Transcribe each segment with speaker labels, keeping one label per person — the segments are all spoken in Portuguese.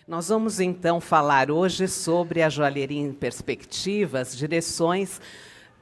Speaker 1: Nós vamos então falar hoje sobre a joalheria em perspectivas, direções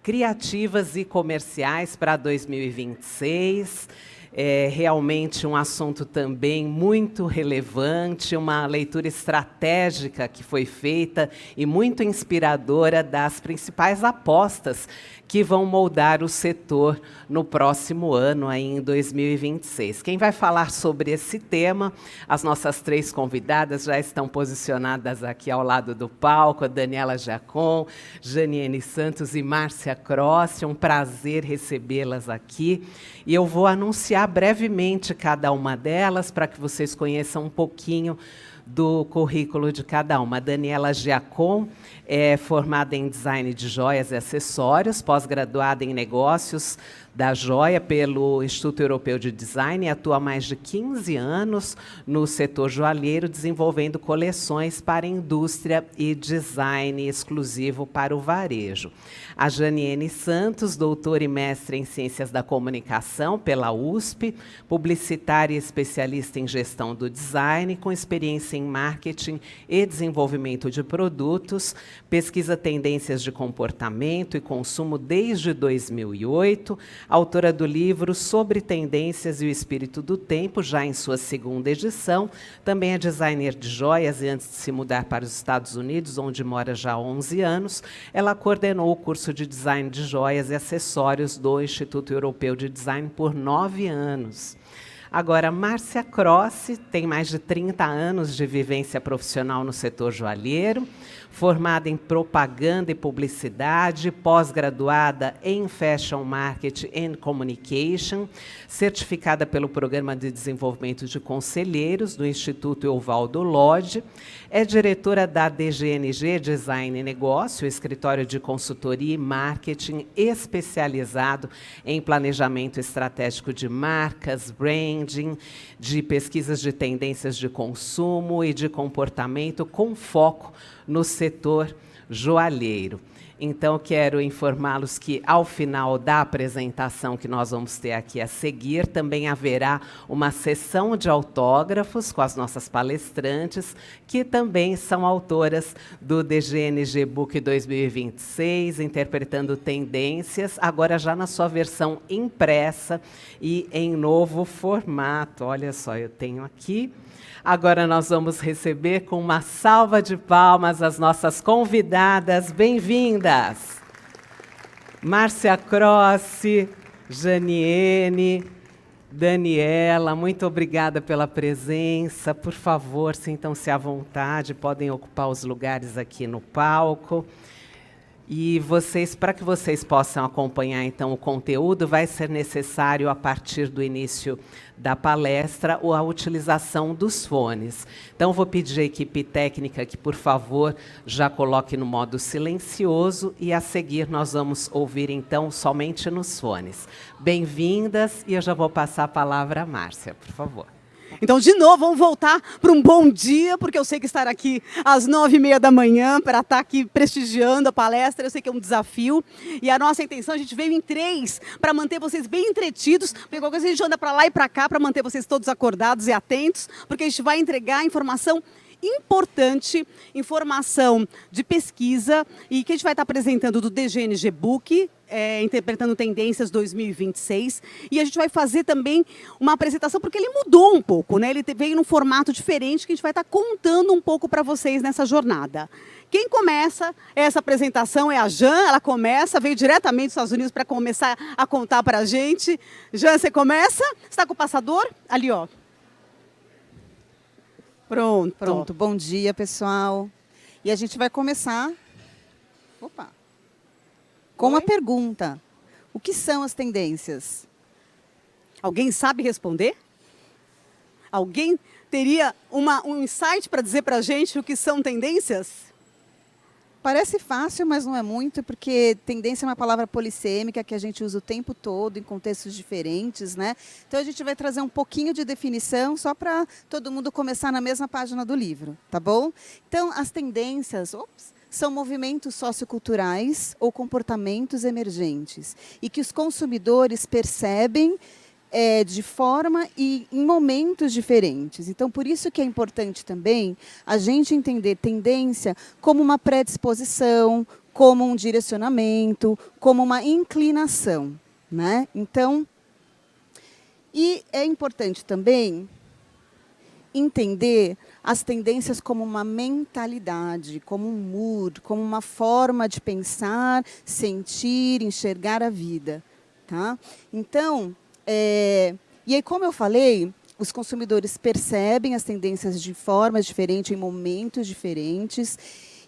Speaker 1: criativas e comerciais para 2026. É realmente um assunto também muito relevante, uma leitura estratégica que foi feita e muito inspiradora das principais apostas que vão moldar o setor no próximo ano, aí em 2026. Quem vai falar sobre esse tema, as nossas três convidadas já estão posicionadas aqui ao lado do palco, a Daniela Giacom, Janiene Santos e Márcia Croce. É um prazer recebê-las aqui. E eu vou anunciar brevemente cada uma delas, para que vocês conheçam um pouquinho do currículo de cada uma. A Daniela Giacom é formada em Design de Joias e Acessórios, pós-graduada em Negócios da Joia pelo Instituto Europeu de Design e atua há mais de 15 anos no setor joalheiro, desenvolvendo coleções para indústria e design exclusivo para o varejo. A Janiene Santos, doutora e mestre em Ciências da Comunicação pela USP, publicitária e especialista em gestão do design, com experiência em marketing e desenvolvimento de produtos, pesquisa tendências de comportamento e consumo desde 2008, autora do livro Sobre Tendências e o Espírito do Tempo, já em sua segunda edição. Também é designer de joias e, antes de se mudar para os Estados Unidos, onde mora já há 11 anos, ela coordenou o curso de Design de Joias e Acessórios do Instituto Europeu de Design por 9 anos. Agora, Márcia Croce tem mais de 30 anos de vivência profissional no setor joalheiro, formada em propaganda e publicidade, pós-graduada em Fashion Marketing and Communication, certificada pelo Programa de Desenvolvimento de Conselheiros do Instituto Eovaldo Lodge, é diretora da DGNG Design e Negócio, escritório de consultoria e marketing especializado em planejamento estratégico de marcas, branding, de pesquisas de tendências de consumo e de comportamento com foco no setor joalheiro. Então, quero informá-los que, ao final da apresentação que nós vamos ter aqui a seguir, também haverá uma sessão de autógrafos com as nossas palestrantes, que também são autoras do DGNG Book 2026, interpretando tendências, agora já na sua versão impressa e em novo formato. Olha só, eu tenho aqui. Agora nós vamos receber com uma salva de palmas as nossas convidadas. Bem-vindas! Márcia Croce, Janiene, Daniela, muito obrigada pela presença. Por favor, sintam-se à vontade, podem ocupar os lugares aqui no palco. E vocês, para que vocês possam acompanhar então o conteúdo, vai ser necessário, a partir do início da palestra, a utilização dos fones. Então, vou pedir à equipe técnica que, por favor, já coloque no modo silencioso e, a seguir, nós vamos ouvir, então, somente nos fones. Bem-vindas, e eu já vou passar a palavra à Márcia, por favor.
Speaker 2: Então, de novo, vamos voltar para um bom dia, porque eu sei que estar aqui às 9h30 da manhã para estar aqui prestigiando a palestra, eu sei que é um desafio. E a nossa intenção, a gente veio em 3 para manter vocês bem entretidos, porque qualquer coisa a gente anda para lá e para cá para manter vocês todos acordados e atentos, porque a gente vai entregar informação importante, informação de pesquisa, e que a gente vai estar apresentando do DGNG Book, interpretando tendências 2026, e a gente vai fazer também uma apresentação, porque ele mudou um pouco, né? Ele veio num formato diferente, que a gente vai estar contando um pouco para vocês nessa jornada. Quem começa essa apresentação é a Jan, ela começa, veio diretamente dos Estados Unidos para começar a contar para a gente. Jan, você começa? Você está com o passador? Ali, ó.
Speaker 3: Pronto. Bom dia, pessoal. E a gente vai começar com uma pergunta. O que são as tendências?
Speaker 2: Alguém sabe responder? Alguém teria um insight para dizer para a gente o que são tendências?
Speaker 3: Parece fácil, mas não é muito, porque tendência é uma palavra polissêmica que a gente usa o tempo todo, em contextos diferentes, né? Então, a gente vai trazer um pouquinho de definição, só para todo mundo começar na mesma página do livro, tá bom? Então, as tendências são movimentos socioculturais ou comportamentos emergentes, e que os consumidores percebem de forma e em momentos diferentes. Então, por isso que é importante também a gente entender tendência como uma predisposição, como um direcionamento, como uma inclinação, né? Então, e é importante também entender as tendências como uma mentalidade, como um mood, como uma forma de pensar, sentir, enxergar a vida. Tá? Então, e aí, como eu falei, os consumidores percebem as tendências de formas diferentes, em momentos diferentes,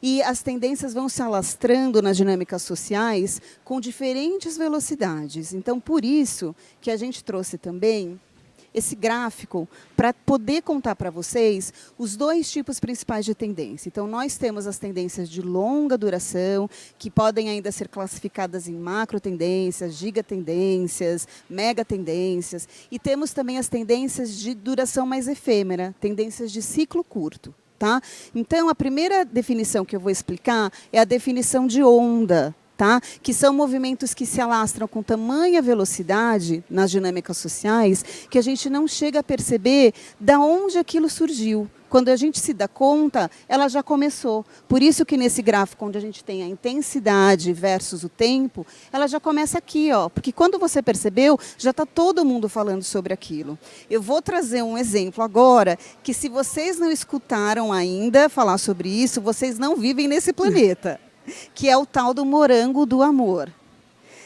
Speaker 3: e as tendências vão se alastrando nas dinâmicas sociais com diferentes velocidades. Então, por isso que a gente trouxe também esse gráfico para poder contar para vocês os dois tipos principais de tendência. Então, nós temos as tendências de longa duração, que podem ainda ser classificadas em macro tendências, gigatendências, megatendências, e temos também as tendências de duração mais efêmera, tendências de ciclo curto. Tá? Então, a primeira definição que eu vou explicar é a definição de onda. Tá? Que são movimentos que se alastram com tamanha velocidade nas dinâmicas sociais que a gente não chega a perceber de onde aquilo surgiu. Quando a gente se dá conta, ela já começou. Por isso que nesse gráfico, onde a gente tem a intensidade versus o tempo, ela já começa aqui, ó, porque quando você percebeu, já está todo mundo falando sobre aquilo. Eu vou trazer um exemplo agora, que se vocês não escutaram ainda falar sobre isso, vocês não vivem nesse planeta. Que é o tal do morango do amor.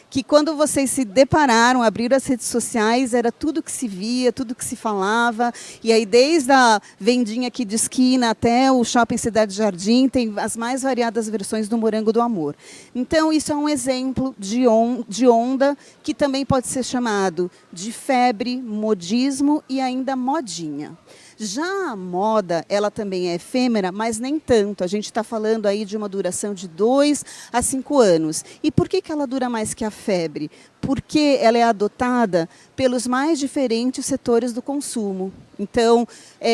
Speaker 3: Que quando vocês se depararam, abriram as redes sociais, era tudo que se via, tudo que se falava. E aí, desde a vendinha aqui de esquina até o Shopping Cidade Jardim, tem as mais variadas versões do morango do amor. Então, isso é um exemplo de onda que também pode ser chamado de febre, modismo e ainda modinha. Já a moda, ela também é efêmera, mas nem tanto. A gente está falando aí de uma duração de 2 a 5 anos. E por que ela dura mais que a febre? Porque ela é adotada pelos mais diferentes setores do consumo. Então,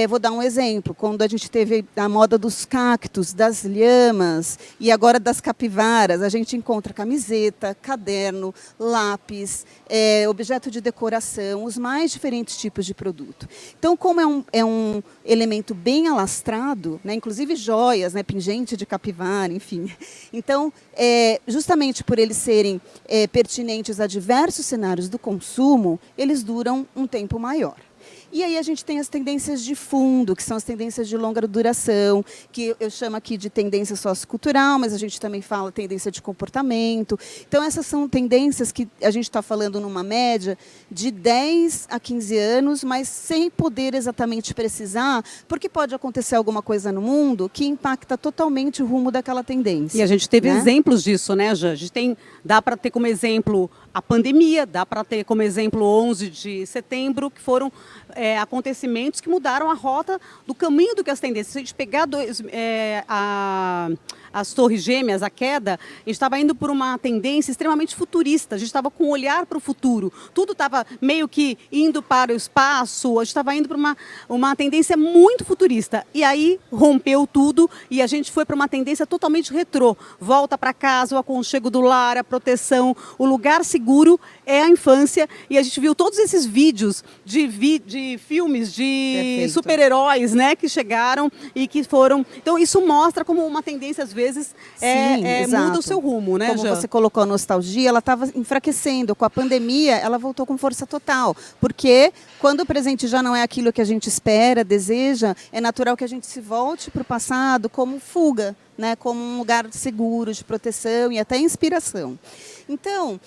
Speaker 3: vou dar um exemplo. Quando a gente teve a moda dos cactos, das lhamas e agora das capivaras, a gente encontra camiseta, caderno, lápis, objeto de decoração, os mais diferentes tipos de produto. Então, como é um elemento bem alastrado, né, inclusive joias, né, pingente de capivara, enfim. Então, justamente por eles serem pertinentes a diversos cenários do consumo, eles duram um tempo maior. E aí a gente tem as tendências de fundo, que são as tendências de longa duração, que eu chamo aqui de tendência sociocultural, mas a gente também fala tendência de comportamento. Então, essas são tendências que a gente está falando numa média de 10 a 15 anos, mas sem poder exatamente precisar, porque pode acontecer alguma coisa no mundo que impacta totalmente o rumo daquela tendência.
Speaker 2: E a gente teve
Speaker 3: né?
Speaker 2: exemplos disso, né, Jean? A gente dá para ter como exemplo a pandemia, dá para ter como exemplo 11 de setembro, que foram acontecimentos que mudaram a rota do caminho do que as tendências. Se a gente pegar as torres gêmeas, a queda, a gente estava indo por uma tendência extremamente futurista, a gente estava com um olhar para o futuro, tudo estava meio que indo para o espaço, a gente estava indo para uma tendência muito futurista, e aí rompeu tudo e a gente foi para uma tendência totalmente retrô, volta para casa, o aconchego do lar, a proteção, o lugar seguro é a infância, e a gente viu todos esses vídeos de filmes de super-heróis, né, que chegaram e que foram... Então, isso mostra como uma tendência, às vezes, muda o seu rumo, né,
Speaker 3: Como
Speaker 2: Jean?
Speaker 3: você colocou a nostalgia, ela estava enfraquecendo. Com a pandemia, ela voltou com força total. Porque quando o presente já não é aquilo que a gente espera, deseja, é natural que a gente se volte para o passado como fuga, né, como um lugar seguro, de proteção e até inspiração. Então...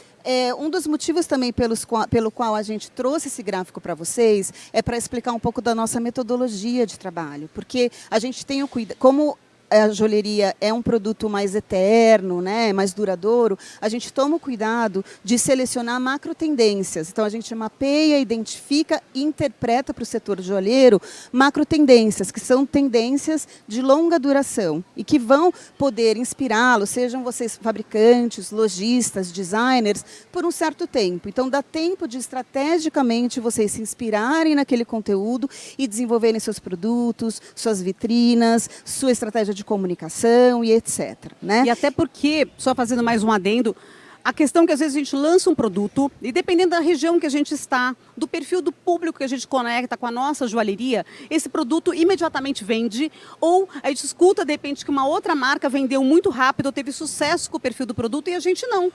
Speaker 3: um dos motivos também pelo qual a gente trouxe esse gráfico para vocês é para explicar um pouco da nossa metodologia de trabalho. Porque a gente tem o cuidado... Como a joalheria é um produto mais eterno, né, mais duradouro, a gente toma o cuidado de selecionar macro tendências. Então, a gente mapeia, identifica e interpreta para o setor joalheiro macro tendências, que são tendências de longa duração e que vão poder inspirá-los, sejam vocês fabricantes, lojistas, designers, por um certo tempo. Então, dá tempo de estrategicamente vocês se inspirarem naquele conteúdo e desenvolverem seus produtos, suas vitrinas, sua estratégia de comunicação e etc. Né?
Speaker 2: E até porque, só fazendo mais um adendo, a questão que às vezes a gente lança um produto e dependendo da região que a gente está, do perfil do público que a gente conecta com a nossa joalheria, esse produto imediatamente vende, ou a gente escuta de repente que uma outra marca vendeu muito rápido, ou teve sucesso com o perfil do produto e a gente não.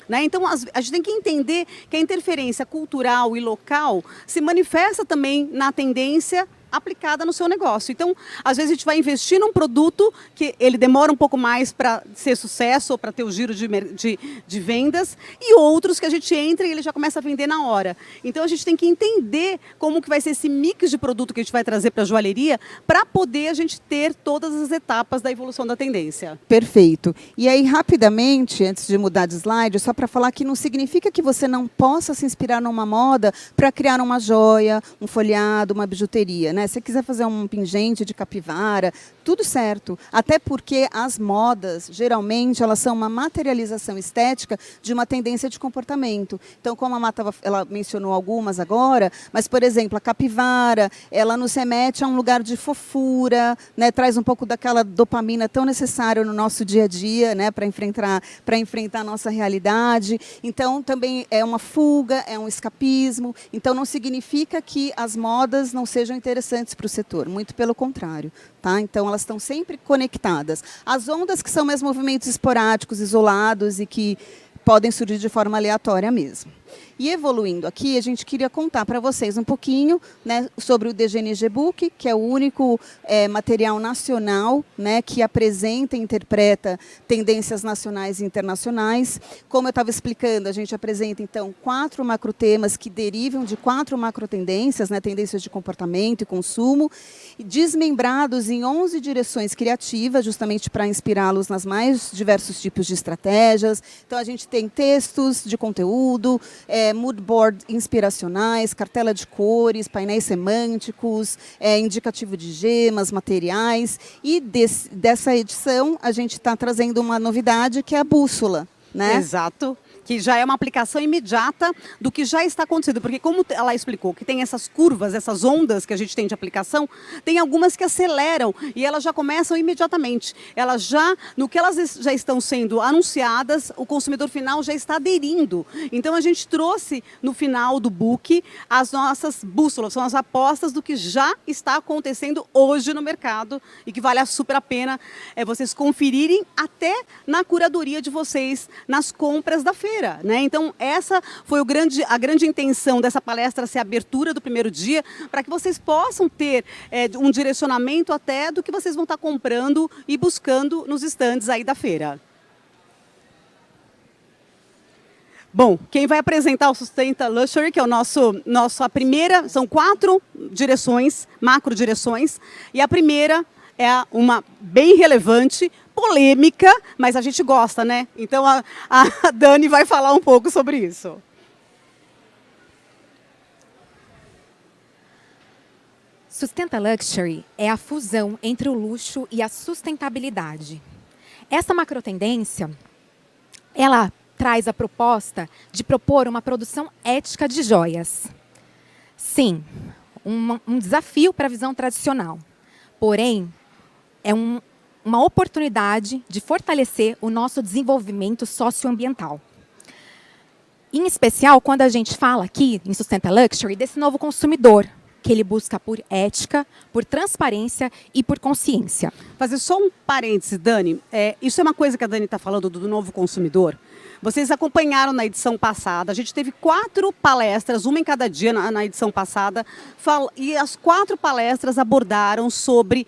Speaker 2: Né? Então, a gente tem que entender que a interferência cultural e local se manifesta também na tendência aplicada no seu negócio. Então, às vezes a gente vai investir num produto que ele demora um pouco mais para ser sucesso ou para ter o giro de vendas, e outros que a gente entra e ele já começa a vender na hora. Então, a gente tem que entender como que vai ser esse mix de produto que a gente vai trazer para a joalheria para poder a gente ter todas as etapas da evolução da tendência.
Speaker 3: Perfeito. E aí, rapidamente, antes de mudar de slide, só para falar que não significa que você não possa se inspirar numa moda para criar uma joia, um folhado, uma bijuteria, né? Se você quiser fazer um pingente de capivara, tudo certo. Até porque as modas, geralmente, elas são uma materialização estética de uma tendência de comportamento. Então, como a Mata, ela mencionou algumas agora, mas, por exemplo, a capivara, ela nos remete a um lugar de fofura, né? Traz um pouco daquela dopamina tão necessária no nosso dia a dia, né? Para enfrentar a nossa realidade. Então, também é uma fuga, é um escapismo. Então, não significa que as modas não sejam interessantes para o setor, muito pelo contrário. Tá? Então, elas estão sempre conectadas. As ondas que são mais movimentos esporádicos, isolados e que podem surgir de forma aleatória mesmo. E evoluindo aqui, a gente queria contar para vocês um pouquinho, né, sobre o DGNG Book, que é o único material nacional, né, que apresenta e interpreta tendências nacionais e internacionais. Como eu estava explicando, a gente apresenta, então, 4 macrotemas que derivam de 4 macrotendências, né, tendências de comportamento e consumo, desmembrados em 11 direções criativas, justamente para inspirá-los nas mais diversos tipos de estratégias. Então, a gente tem textos de conteúdo, mood board inspiracionais, cartela de cores, painéis semânticos, indicativo de gemas, materiais. E dessa edição, a gente está trazendo uma novidade, que é a bússola. Né?
Speaker 2: Exato. Que já é uma aplicação imediata do que já está acontecendo. Porque como ela explicou, que tem essas curvas, essas ondas que a gente tem de aplicação, tem algumas que aceleram e elas já começam imediatamente. Elas já, no que elas já estão sendo anunciadas, o consumidor final já está aderindo. Então, a gente trouxe no final do book as nossas bússolas, são as apostas do que já está acontecendo hoje no mercado e que vale super a pena vocês conferirem até na curadoria de vocês, nas compras da feira. Né? Então, essa foi a grande intenção dessa palestra, ser a abertura do primeiro dia, para que vocês possam ter um direcionamento até do que vocês vão estar comprando e buscando nos estandes aí da feira. Bom, quem vai apresentar o Sustenta Luxury, que é a primeira, são 4 direções, macro direções, e a primeira é uma bem relevante, polêmica, mas a gente gosta, né? Então, a Dani vai falar um pouco sobre isso.
Speaker 4: Sustenta Luxury é a fusão entre o luxo e a sustentabilidade. Essa macrotendência, ela traz a proposta de propor uma produção ética de joias. Sim, um desafio para a visão tradicional. Porém, é uma oportunidade de fortalecer o nosso desenvolvimento socioambiental. Em especial, quando a gente fala aqui em Sustenta Luxury desse novo consumidor, que ele busca por ética, por transparência e por consciência.
Speaker 2: Fazer só um parêntese, Dani. Isso é uma coisa que a Dani está falando do novo consumidor. Vocês acompanharam na edição passada, a gente teve 4 palestras, uma em cada dia na edição passada, e as 4 palestras abordaram sobre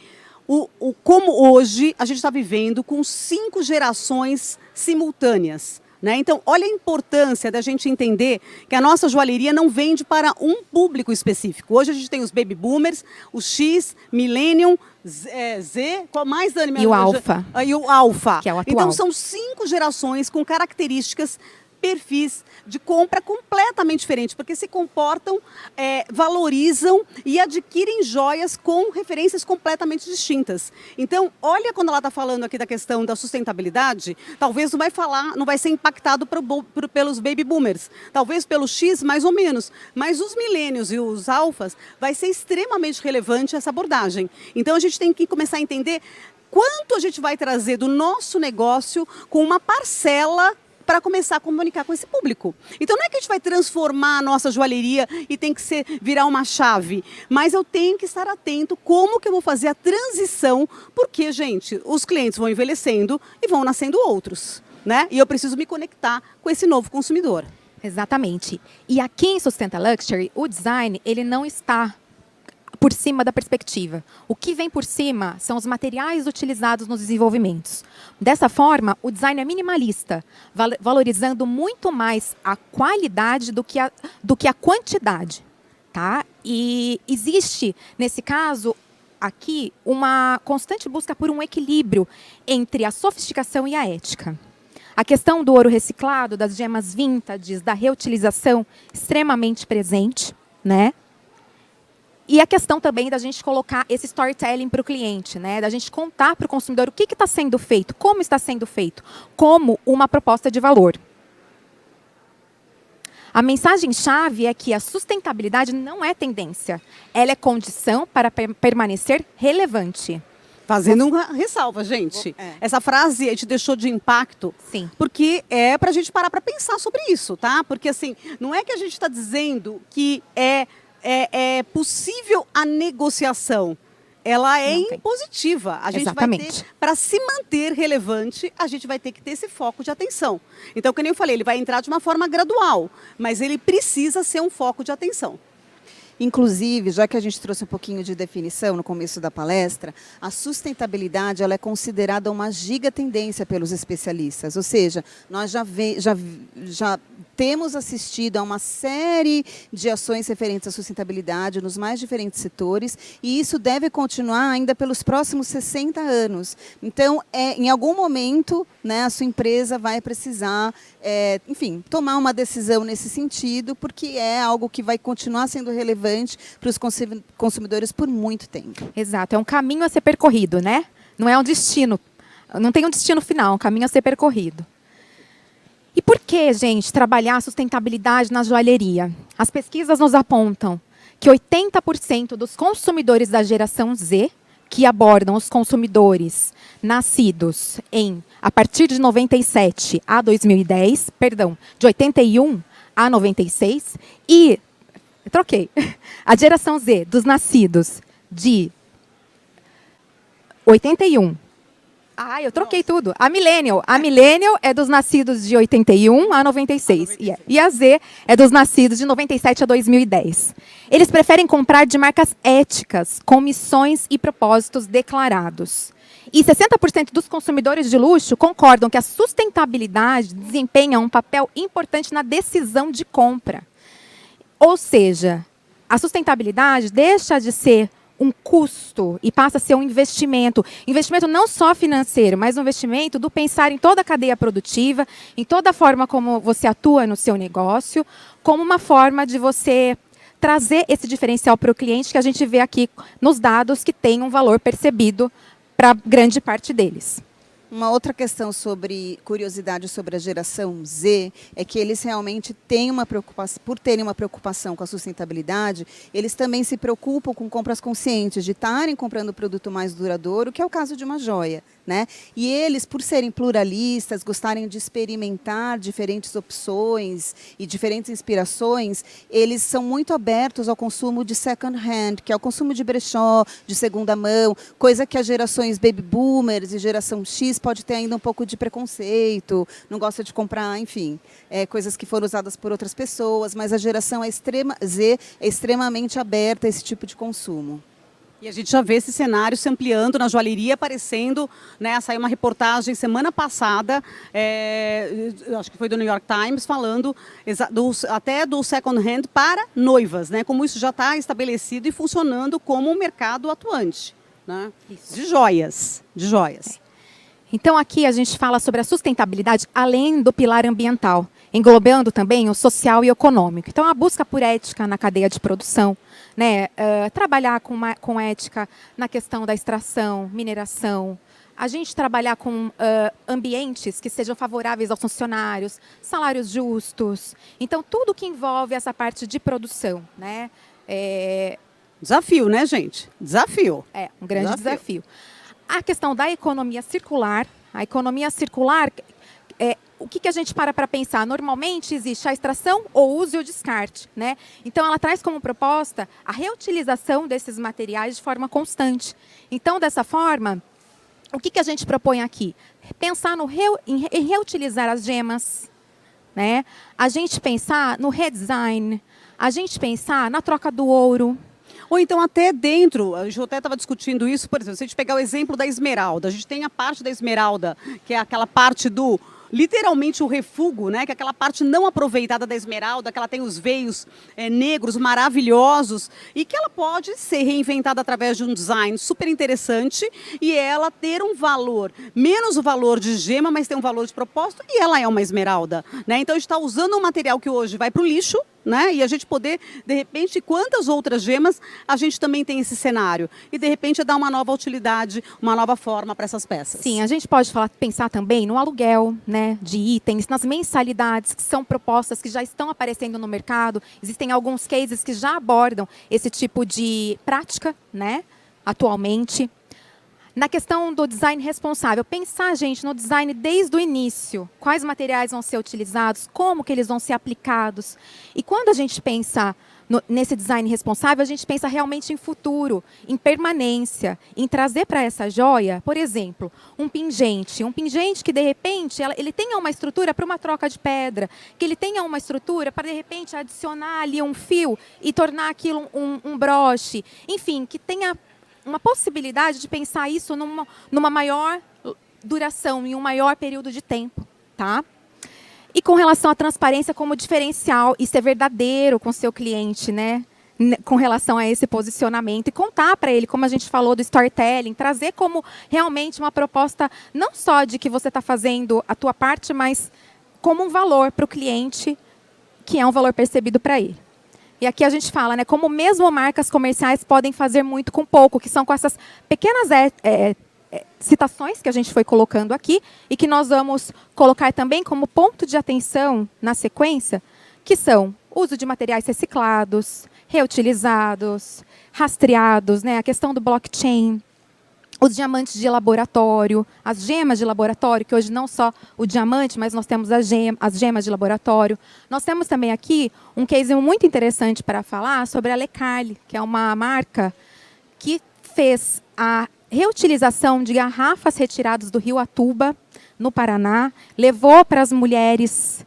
Speaker 2: como hoje a gente está vivendo com 5 gerações simultâneas. Né? Então, olha a importância da gente entender que a nossa joalheria não vende para um público específico. Hoje a gente tem os baby boomers, o X, Millennium, Z, qual mais, Dani?
Speaker 4: E o Alpha.
Speaker 2: E o Alpha.
Speaker 4: Que é o atual.
Speaker 2: Então, são 5 gerações com características, perfis de compra completamente diferentes, porque se comportam, valorizam e adquirem joias com referências completamente distintas. Então, olha quando ela está falando aqui da questão da sustentabilidade, talvez não vai ser impactado pelos baby boomers, talvez pelo X mais ou menos, mas os milênios e os alfas vai ser extremamente relevante essa abordagem. Então, a gente tem que começar a entender quanto a gente vai trazer do nosso negócio com uma parcela para começar a comunicar com esse público. Então não é que a gente vai transformar a nossa joalheria e tem que virar uma chave, mas eu tenho que estar atento como que eu vou fazer a transição, porque, gente, os clientes vão envelhecendo e vão nascendo outros, né? E eu preciso me conectar com esse novo consumidor.
Speaker 4: Exatamente. E aqui em Sustenta Luxury, o design ele não está por cima da perspectiva. O que vem por cima são os materiais utilizados nos desenvolvimentos. Dessa forma, o design é minimalista, valorizando muito mais a qualidade do que a quantidade. Tá? E existe, nesse caso, aqui, uma constante busca por um equilíbrio entre a sofisticação e a ética. A questão do ouro reciclado, das gemas vintages, da reutilização, extremamente presente, né? E a questão também da gente colocar esse storytelling para o cliente, né? Da gente contar para o consumidor o que está sendo feito, como está sendo feito, como uma proposta de valor. A mensagem-chave é que a sustentabilidade não é tendência, ela é condição para permanecer relevante.
Speaker 2: Fazendo uma ressalva, gente. Essa frase a gente deixou de impacto,
Speaker 4: Sim.
Speaker 2: porque é para a gente parar para pensar sobre isso, tá? Porque assim, não é que a gente está dizendo que é possível a negociação. Ela é impositiva. A gente vai ter, para se manter relevante, a gente vai ter que ter esse foco de atenção. Então, como eu falei, ele vai entrar de uma forma gradual, mas ele precisa ser um foco de atenção.
Speaker 3: Inclusive, já que a gente trouxe um pouquinho de definição no começo da palestra, a sustentabilidade ela é considerada uma gigatendência pelos especialistas. Ou seja, nós já temos assistido a uma série de ações referentes à sustentabilidade nos mais diferentes setores e isso deve continuar ainda pelos próximos 60 anos. Então, em algum momento, né, a sua empresa vai precisar, enfim, tomar uma decisão nesse sentido, porque é algo que vai continuar sendo relevante para os consumidores por muito tempo.
Speaker 4: Exato, é um caminho a ser percorrido, né? Não é um destino, não tem um destino final, é um caminho a ser percorrido. E por que, gente, trabalhar a sustentabilidade na joalheria? As pesquisas nos apontam que 80% dos consumidores da geração Z, que abordam os consumidores nascidos a partir de 97 a 2010, perdão, de 81 a 96, e troquei. A geração Z dos nascidos de 81. Eu troquei tudo. A millennial é dos nascidos de 81 a 96. E a Z é dos nascidos de 97 a 2010. Eles preferem comprar de marcas éticas, com missões e propósitos declarados. E 60% dos consumidores de luxo concordam que a sustentabilidade desempenha um papel importante na decisão de compra. Ou seja, a sustentabilidade deixa de ser um custo e passa a ser um investimento. Investimento não só financeiro, mas um investimento do pensar em toda a cadeia produtiva, em toda a forma como você atua no seu negócio, como uma forma de você trazer esse diferencial para o cliente que a gente vê aqui nos dados que tem um valor percebido para grande parte deles.
Speaker 3: Uma outra questão sobre curiosidade sobre a geração Z é que eles realmente têm uma preocupação, por terem uma preocupação com a sustentabilidade, eles também se preocupam com compras conscientes, de estarem comprando produto mais duradouro, que é o caso de uma joia, né? E eles, por serem pluralistas, gostarem de experimentar diferentes opções e diferentes inspirações, eles são muito abertos ao consumo de second hand, que é o consumo de brechó, de segunda mão, coisa que as gerações baby boomers e geração X pode ter ainda um pouco de preconceito, não gosta de comprar, enfim, coisas que foram usadas por outras pessoas, mas a geração Z é extremamente aberta a esse tipo de consumo.
Speaker 2: E a gente já vê esse cenário se ampliando na joalheria, aparecendo, né? Saiu uma reportagem semana passada, acho que foi do New York Times, falando até do second hand para noivas, né? Como isso já está estabelecido e funcionando como um mercado atuante, né? De joias.
Speaker 4: Então, aqui a gente fala sobre a sustentabilidade além do pilar ambiental, englobando também o social e econômico. Então, a busca por ética na cadeia de produção, né? Trabalhar com ética na questão da extração, mineração, a gente trabalhar com ambientes que sejam favoráveis aos funcionários, salários justos. Então, tudo que envolve essa parte de produção, né?
Speaker 2: Desafio, né, gente? Desafio.
Speaker 4: Um grande desafio. A questão da economia circular. A economia circular o que a gente para pensar? Normalmente existe a extração, o uso e o descarte, né? Então, ela traz como proposta a reutilização desses materiais de forma constante. Então, dessa forma, o que a gente propõe aqui? Pensar em reutilizar as gemas, né? A gente pensar no redesign, a gente pensar na troca do ouro.
Speaker 2: Ou então até dentro, a gente até estava discutindo isso, por exemplo, se a gente pegar o exemplo da esmeralda, a gente tem a parte da esmeralda, que é aquela parte do, literalmente o refúgio, né, que é aquela parte não aproveitada da esmeralda, que ela tem os veios negros maravilhosos e que ela pode ser reinventada através de um design super interessante e ela ter um valor, menos o valor de gema, mas tem um valor de propósito e ela é uma esmeralda, né? Então a gente está usando um material que hoje vai para o lixo, né? E a gente poder, de repente, quantas outras gemas a gente também tem esse cenário. E, de repente, dar uma nova utilidade, uma nova forma para essas peças.
Speaker 4: Sim, a gente pode pensar também no aluguel, né, de itens, nas mensalidades que são propostas, que já estão aparecendo no mercado. Existem alguns cases que já abordam esse tipo de prática, né, atualmente. Na questão do design responsável, pensar, gente, no design desde o início. Quais materiais vão ser utilizados, como que eles vão ser aplicados. E quando a gente pensa nesse design responsável, a gente pensa realmente em futuro, em permanência, em trazer para essa joia, por exemplo, um pingente que, de repente, ele tenha uma estrutura para uma troca de pedra, que ele tenha uma estrutura para, de repente, adicionar ali um fio e tornar aquilo um broche. Enfim, que tenha uma possibilidade de pensar isso numa maior duração, em um maior período de tempo, tá? E com relação à transparência como diferencial, e ser verdadeiro com o seu cliente, né? Com relação a esse posicionamento e contar para ele, como a gente falou do storytelling, trazer como realmente uma proposta não só de que você está fazendo a tua parte, mas como um valor para o cliente, que é um valor percebido para ele. E aqui a gente fala, né, como mesmo marcas comerciais podem fazer muito com pouco, que são com essas pequenas citações que a gente foi colocando aqui e que nós vamos colocar também como ponto de atenção na sequência, que são uso de materiais reciclados, reutilizados, rastreados, né, a questão do blockchain, os diamantes de laboratório, as gemas de laboratório, que hoje não só o diamante, mas nós temos as gemas de laboratório. Nós temos também aqui um case muito interessante para falar sobre a Lecarle, que é uma marca que fez a reutilização de garrafas retiradas do rio Atuba, no Paraná, levou para as mulheres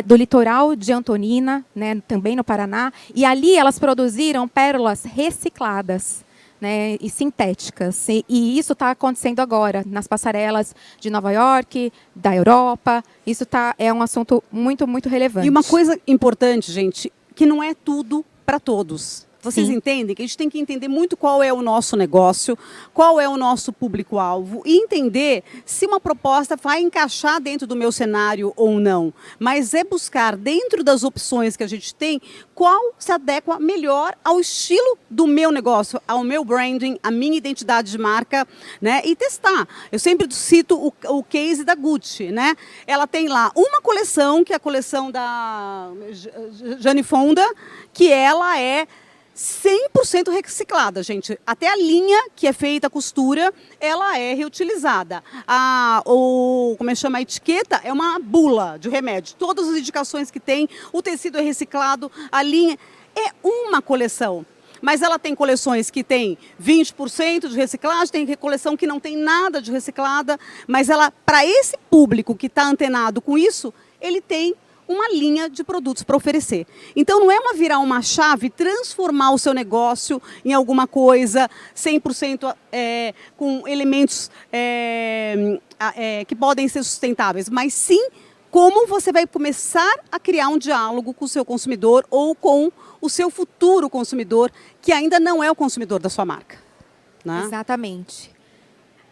Speaker 4: do litoral de Antonina, né, também no Paraná, e ali elas produziram pérolas recicladas, né, e sintéticas. E isso está acontecendo agora nas passarelas de Nova York, da Europa. Isso é um assunto muito, muito relevante.
Speaker 2: E uma coisa importante, gente, que não é tudo para todos. Vocês
Speaker 4: Sim.
Speaker 2: entendem que a gente tem que entender muito qual é o nosso negócio, qual é o nosso público-alvo e entender se uma proposta vai encaixar dentro do meu cenário ou não. Mas é buscar dentro das opções que a gente tem qual se adequa melhor ao estilo do meu negócio, ao meu branding, à minha identidade de marca, né? E testar. Eu sempre cito o case da Gucci, né? Ela tem lá uma coleção, que é a coleção da Jane Fonda, que ela é 100% reciclada, gente. Até a linha que é feita a costura, ela é reutilizada. Como é que chama? A etiqueta é uma bula de remédio. Todas as indicações que tem, o tecido é reciclado, a linha é uma coleção. Mas ela tem coleções que tem 20% de reciclagem, tem coleção que não tem nada de reciclada, mas ela, para esse público que está antenado com isso, ele tem uma linha de produtos para oferecer. Então, não é virar uma chave, transformar o seu negócio em alguma coisa 100% com elementos que podem ser sustentáveis, mas sim como você vai começar a criar um diálogo com o seu consumidor ou com o seu futuro consumidor, que ainda não é o consumidor da sua marca, né?
Speaker 4: Exatamente.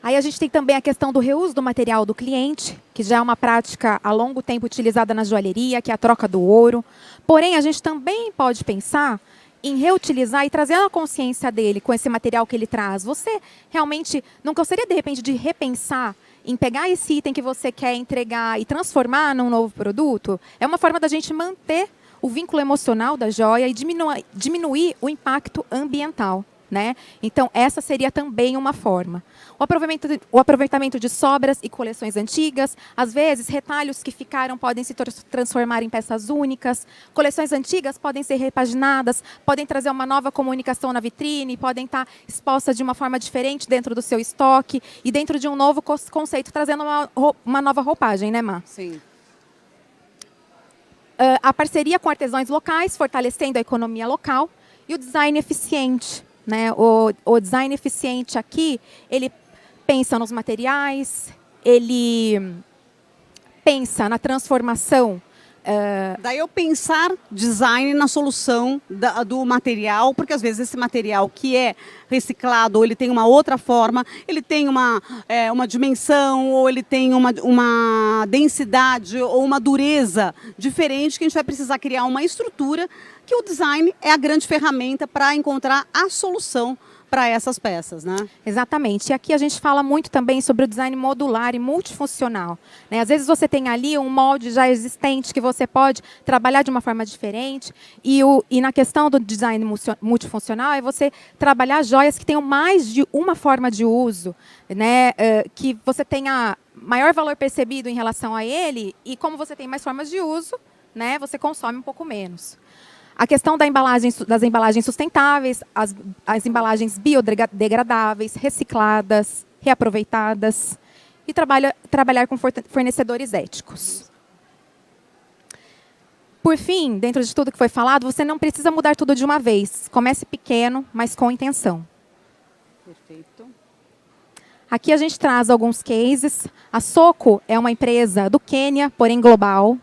Speaker 4: Aí a gente tem também a questão do reuso do material do cliente, que já é uma prática há longo tempo utilizada na joalheria, que é a troca do ouro. Porém, a gente também pode pensar em reutilizar e trazer a consciência dele com esse material que ele traz. Você realmente não gostaria, de repente, de repensar em pegar esse item que você quer entregar e transformar num novo produto? É uma forma da gente manter o vínculo emocional da joia e diminuir o impacto ambiental. né? Então, essa seria também uma forma. O aproveitamento de sobras e coleções antigas, às vezes, retalhos que ficaram podem se transformar em peças únicas, coleções antigas podem ser repaginadas, podem trazer uma nova comunicação na vitrine, podem estar expostas de uma forma diferente dentro do seu estoque e dentro de um novo conceito, trazendo uma nova roupagem, né, Má?
Speaker 2: Sim.
Speaker 4: A parceria com artesãos locais, fortalecendo a economia local, e o design eficiente, né? O design eficiente aqui, ele pensa nos materiais, ele pensa na transformação.
Speaker 2: Daí eu pensar design na solução do material, porque às vezes esse material que é reciclado, ou ele tem uma outra forma, ele tem uma dimensão, ou ele tem uma densidade, ou uma dureza diferente, que a gente vai precisar criar uma estrutura, que o design é a grande ferramenta para encontrar a solução para essas peças, né?
Speaker 4: Exatamente. E aqui a gente fala muito também sobre o design modular e multifuncional, né? Às vezes você tem ali um molde já existente que você pode trabalhar de uma forma diferente. E na questão do design multifuncional é você trabalhar joias que tenham mais de uma forma de uso, né? Que você tenha maior valor percebido em relação a ele, e como você tem mais formas de uso, né? Você consome um pouco menos. A questão das embalagens sustentáveis, as embalagens biodegradáveis, recicladas, reaproveitadas, e trabalhar com fornecedores éticos. Por fim, dentro de tudo que foi falado, você não precisa mudar tudo de uma vez. Comece pequeno, mas com intenção.
Speaker 2: Perfeito.
Speaker 4: Aqui a gente traz alguns cases. A Soco é uma empresa do Quênia, porém global,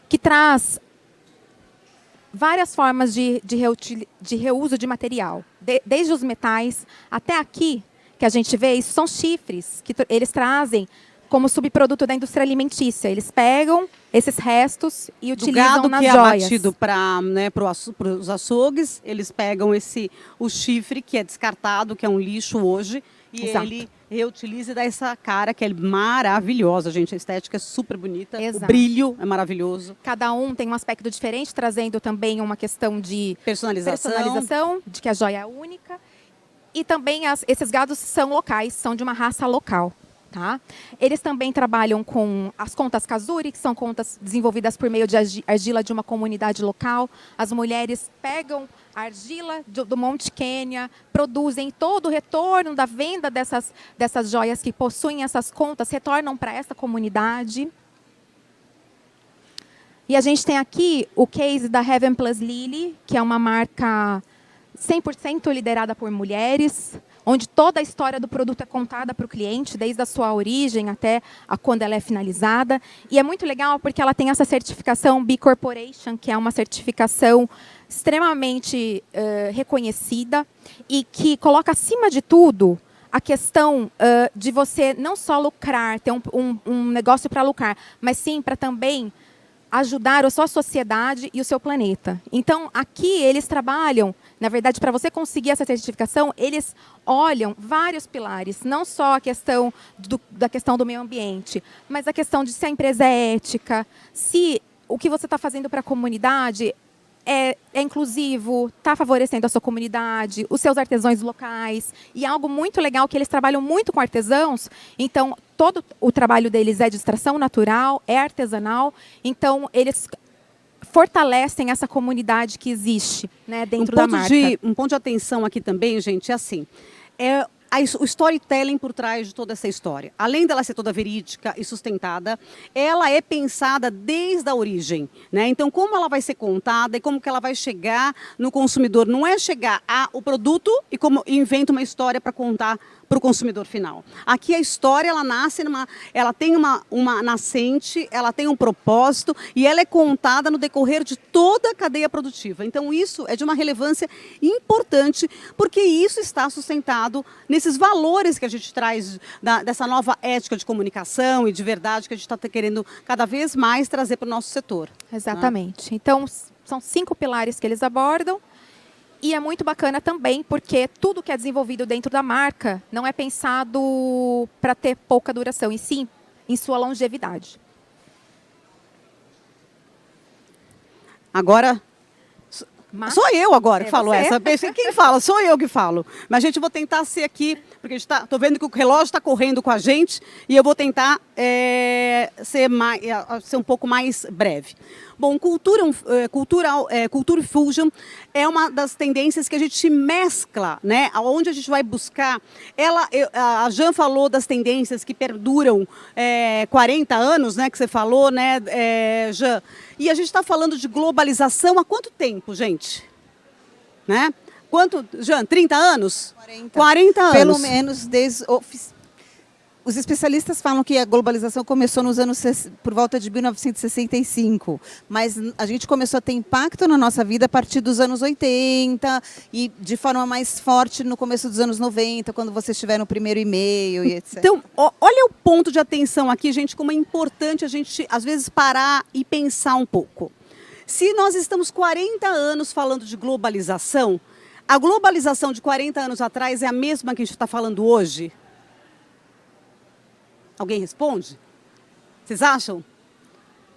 Speaker 4: que traz várias formas de reuso de material, desde os metais até aqui, que a gente vê, isso são chifres, que eles trazem como subproduto da indústria alimentícia. Eles pegam esses restos e utilizam nas joias.
Speaker 2: Do gado que é abatido para os açougues, eles pegam o chifre, que é descartado, que é um lixo hoje, e
Speaker 4: Exato.
Speaker 2: ele reutiliza e dá essa cara que é maravilhosa, gente. A estética é super bonita,
Speaker 4: Exato.
Speaker 2: O brilho é maravilhoso.
Speaker 4: Cada um tem um aspecto diferente, trazendo também uma questão de personalização, de que a joia é única. E também esses gados são locais, são de uma raça local. Tá? Eles também trabalham com as contas Kazuri, que são contas desenvolvidas por meio de argila de uma comunidade local. As mulheres pegam a argila do Monte Quênia, produzem todo o retorno da venda dessas joias que possuem essas contas, retornam para essa comunidade. E a gente tem aqui o case da Heaven Plus Lily, que é uma marca 100% liderada por mulheres, onde toda a história do produto é contada para o cliente, desde a sua origem até a quando ela é finalizada. E é muito legal porque ela tem essa certificação B Corporation, que é uma certificação extremamente reconhecida e que coloca acima de tudo a questão de você não só lucrar, ter um negócio para lucrar, mas sim para também ajudar a sua sociedade e o seu planeta. Então, aqui eles trabalham, na verdade, para você conseguir essa certificação, eles olham vários pilares, não só a questão da questão do meio ambiente, mas a questão de se a empresa é ética, se o que você está fazendo para a comunidade é inclusivo, está favorecendo a sua comunidade, os seus artesãos locais. E algo muito legal que eles trabalham muito com artesãos, então todo o trabalho deles é de extração natural, é artesanal, então eles fortalecem essa comunidade que existe, né, dentro da marca.
Speaker 2: Um ponto de atenção aqui também, gente, é assim, o storytelling por trás de toda essa história. Além dela ser toda verídica e sustentada, ela é pensada desde a origem, né? Então, como ela vai ser contada e como que ela vai chegar no consumidor? Não é chegar ao produto e como inventa uma história para contar para o consumidor final. Aqui a história, ela nasce ela tem uma nascente, ela tem um propósito e ela é contada no decorrer de toda a cadeia produtiva. Então isso é de uma relevância importante, porque isso está sustentado nesses valores que a gente traz dessa nova ética de comunicação e de verdade que a gente está querendo cada vez mais trazer para o nosso setor.
Speaker 4: Exatamente. Né? Então, são 5 pilares que eles abordam. E é muito bacana também, porque tudo que é desenvolvido dentro da marca não é pensado para ter pouca duração, e sim em sua longevidade.
Speaker 2: Agora,
Speaker 4: Mas
Speaker 2: Sou eu agora que falo
Speaker 4: você.
Speaker 2: essa. Quem fala? Sou eu que falo. Mas, gente, eu vou tentar ser aqui, porque estou vendo que o relógio está correndo com a gente, e eu vou tentar ser um pouco mais breve. Bom, Culture Fusion é uma das tendências que a gente mescla, né? Onde a gente vai buscar. A Jan falou das tendências que perduram 40 anos, né? Que você falou, né, Jan? E a gente está falando de globalização há quanto tempo, gente? Né? Quanto, Jan? 30 anos? 40 anos.
Speaker 3: Pelo menos desde... Os especialistas falam que a globalização começou por volta de 1965, mas a gente começou a ter impacto na nossa vida a partir dos anos 80 e de forma mais forte no começo dos anos 90, quando vocês tiveram o primeiro e-mail e etc.
Speaker 2: Então, olha o ponto de atenção aqui, gente, como é importante a gente, às vezes, parar e pensar um pouco. Se nós estamos 40 anos falando de globalização, a globalização de 40 anos atrás é a mesma que a gente está falando hoje? Alguém responde? Vocês acham?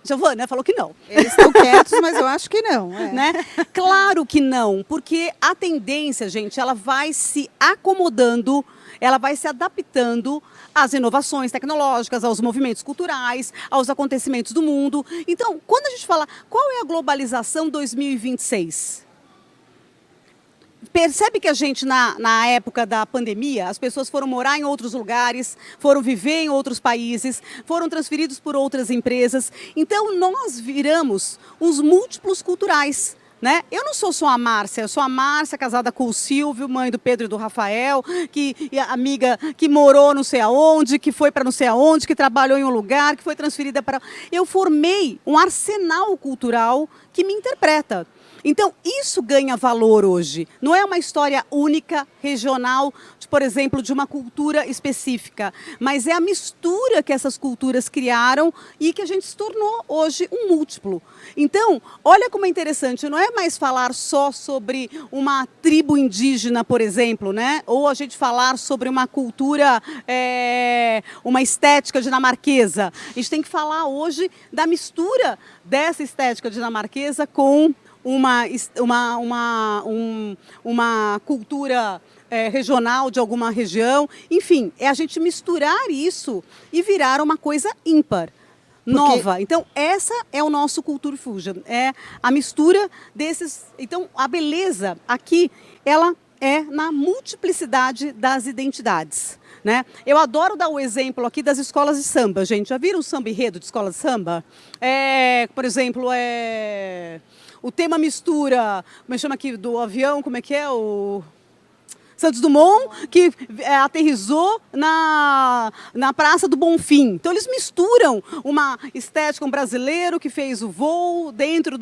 Speaker 2: Giovana falou que não.
Speaker 3: Eles estão quietos, mas eu acho que não.
Speaker 2: Né? Claro que não, porque a tendência, gente, ela vai se acomodando, ela vai se adaptando às inovações tecnológicas, aos movimentos culturais, aos acontecimentos do mundo. Então, quando a gente fala, qual é a globalização 2026? Percebe que a gente, na época da pandemia, as pessoas foram morar em outros lugares, foram viver em outros países, foram transferidos por outras empresas. Então, nós viramos uns múltiplos culturais. Né? Eu não sou só a Márcia, eu sou a Márcia, casada com o Silvio, mãe do Pedro e do Rafael, amiga que morou não sei aonde, que foi para não sei aonde, que trabalhou em um lugar, que foi transferida para... Eu formei um arsenal cultural que me interpreta. Então, isso ganha valor hoje. Não é uma história única, regional, por exemplo, de uma cultura específica, mas é a mistura que essas culturas criaram e que a gente se tornou hoje um múltiplo. Então, olha como é interessante, não é mais falar só sobre uma tribo indígena, por exemplo, né? Ou a gente falar sobre uma cultura, uma estética dinamarquesa. A gente tem que falar hoje da mistura dessa estética dinamarquesa com uma cultura regional de alguma região. Enfim, é a gente misturar isso e virar uma coisa ímpar, nova. Então, essa é o nosso Culture Fusion. É a mistura desses... Então, a beleza aqui, ela é na multiplicidade das identidades. Né? Eu adoro dar o exemplo aqui das escolas de samba, gente. Já viram o samba enredo de escola de samba? Por exemplo, o tema mistura, como é que chama aqui, do avião, como é que é? O Santos Dumont, que aterrissou na Praça do Bonfim. Então, eles misturam uma estética, um brasileiro que fez o voo dentro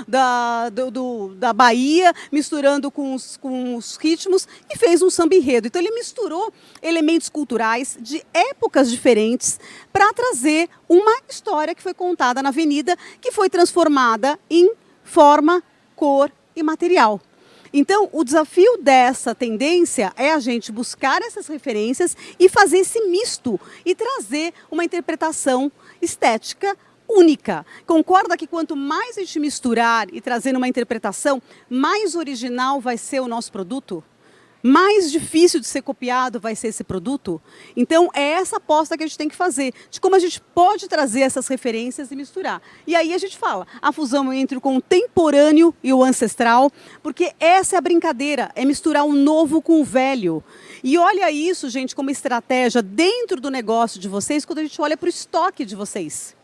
Speaker 2: da Bahia, misturando com os ritmos, e fez um samba enredo. Então, ele misturou elementos culturais de épocas diferentes para trazer uma história que foi contada na Avenida, que foi transformada em forma, cor e material. Então, o desafio dessa tendência é a gente buscar essas referências e fazer esse misto e trazer uma interpretação estética única. Concorda que quanto mais a gente misturar e trazer uma interpretação, mais original vai ser o nosso produto? Mais difícil de ser copiado vai ser esse produto? Então, é essa aposta que a gente tem que fazer, de como a gente pode trazer essas referências e misturar. E aí a gente fala, a fusão entre o contemporâneo e o ancestral, porque essa é a brincadeira, é misturar o novo com o velho. E olha isso, gente, como estratégia dentro do negócio de vocês, quando a gente olha para o estoque de vocês.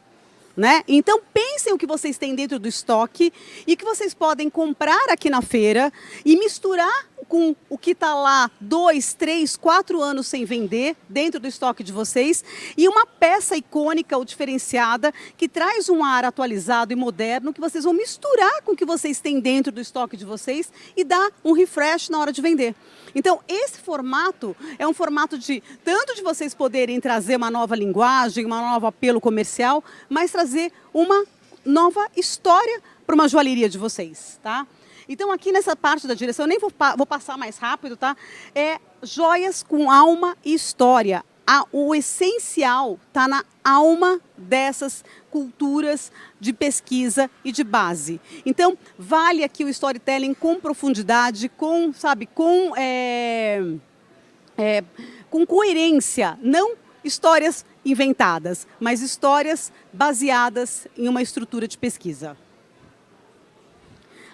Speaker 2: Né? Então, pensem o que vocês têm dentro do estoque e que vocês podem comprar aqui na feira e misturar com o que está lá 2, 3, 4 anos sem vender dentro do estoque de vocês e uma peça icônica ou diferenciada que traz um ar atualizado e moderno que vocês vão misturar com o que vocês têm dentro do estoque de vocês e dar um refresh na hora de vender. Então, esse formato é um formato tanto de vocês poderem trazer uma nova linguagem, um novo apelo comercial, mas trazer uma nova história para uma joalheria de vocês, tá? Então, aqui nessa parte da direção, eu nem vou passar mais rápido, tá? Joias com alma e história. o essencial está na alma dessas culturas de pesquisa e de base. Então, vale aqui o storytelling com profundidade, com coerência, não histórias inventadas, mas histórias baseadas em uma estrutura de pesquisa.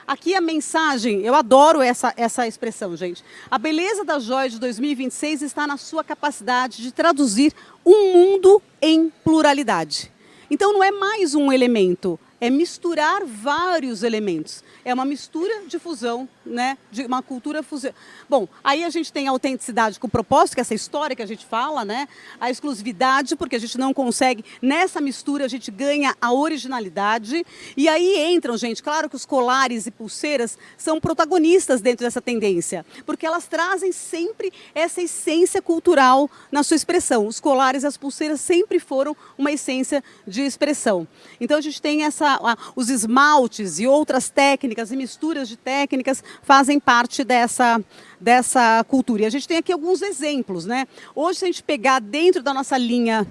Speaker 2: Aqui a mensagem, eu adoro essa expressão, gente. A beleza da joia de 2026 está na sua capacidade de traduzir um mundo em pluralidade. Então não é mais um elemento, é misturar vários elementos. É uma mistura de fusão, né? De uma cultura fusão. Bom, aí a gente tem a autenticidade com o propósito, que é essa história que a gente fala, né? A exclusividade, porque a gente não consegue, nessa mistura a gente ganha a originalidade. E aí entram, gente, claro que os colares e pulseiras são protagonistas dentro dessa tendência, porque elas trazem sempre essa essência cultural na sua expressão. Os colares e as pulseiras sempre foram uma essência de expressão. Então a gente tem os esmaltes e outras técnicas e misturas de técnicas fazem parte dessa cultura. E a gente tem aqui alguns exemplos, né? Hoje, se a gente pegar dentro da nossa linha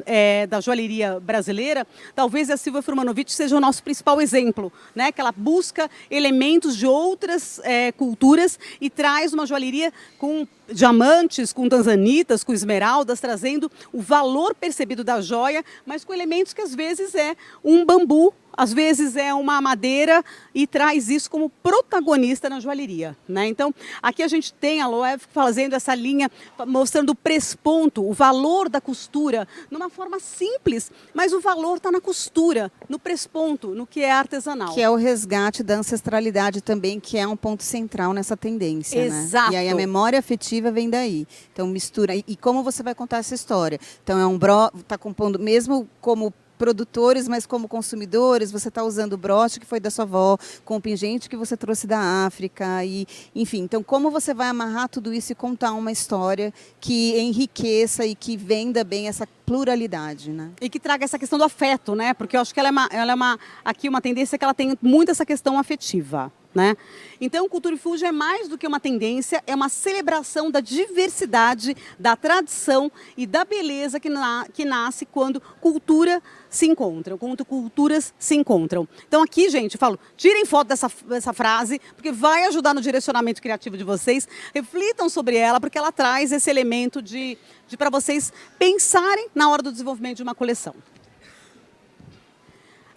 Speaker 2: da joalheria brasileira, talvez a Silvia Furmanovic seja o nosso principal exemplo, né? Que ela busca elementos de outras culturas e traz uma joalheria com diamantes, com tanzanitas, com esmeraldas, trazendo o valor percebido da joia, mas com elementos que às vezes é um bambu, às vezes é uma madeira, e traz isso como protagonista na joalheria, né? Então, aqui a gente tem a Loewe fazendo essa linha, mostrando o presponto, o valor da costura, numa forma simples, mas o valor está na costura, no presponto, no que é artesanal.
Speaker 3: Que é o resgate da ancestralidade também, que é um ponto central nessa tendência,
Speaker 2: Exato.
Speaker 3: né? E aí a memória afetiva vem daí. Então, mistura. E como você vai contar essa história? Então, está compondo, mesmo como produtores, mas como consumidores, você está usando o broche que foi da sua avó, com o pingente que você trouxe da África, e, enfim. Então, como você vai amarrar tudo isso e contar uma história que enriqueça e que venda bem essa pluralidade, né?
Speaker 2: E que traga essa questão do afeto, né? Porque eu acho que ela é aqui uma tendência que ela tem muito essa questão afetiva, né? Então, o Cultura Fuji é mais do que uma tendência, é uma celebração da diversidade, da tradição e da beleza que nasce quando cultura se encontram, quando culturas se encontram. Então, aqui, gente, eu falo, tirem foto dessa frase, porque vai ajudar no direcionamento criativo de vocês, reflitam sobre ela, porque ela traz esse elemento de para vocês pensarem na hora do desenvolvimento de uma coleção.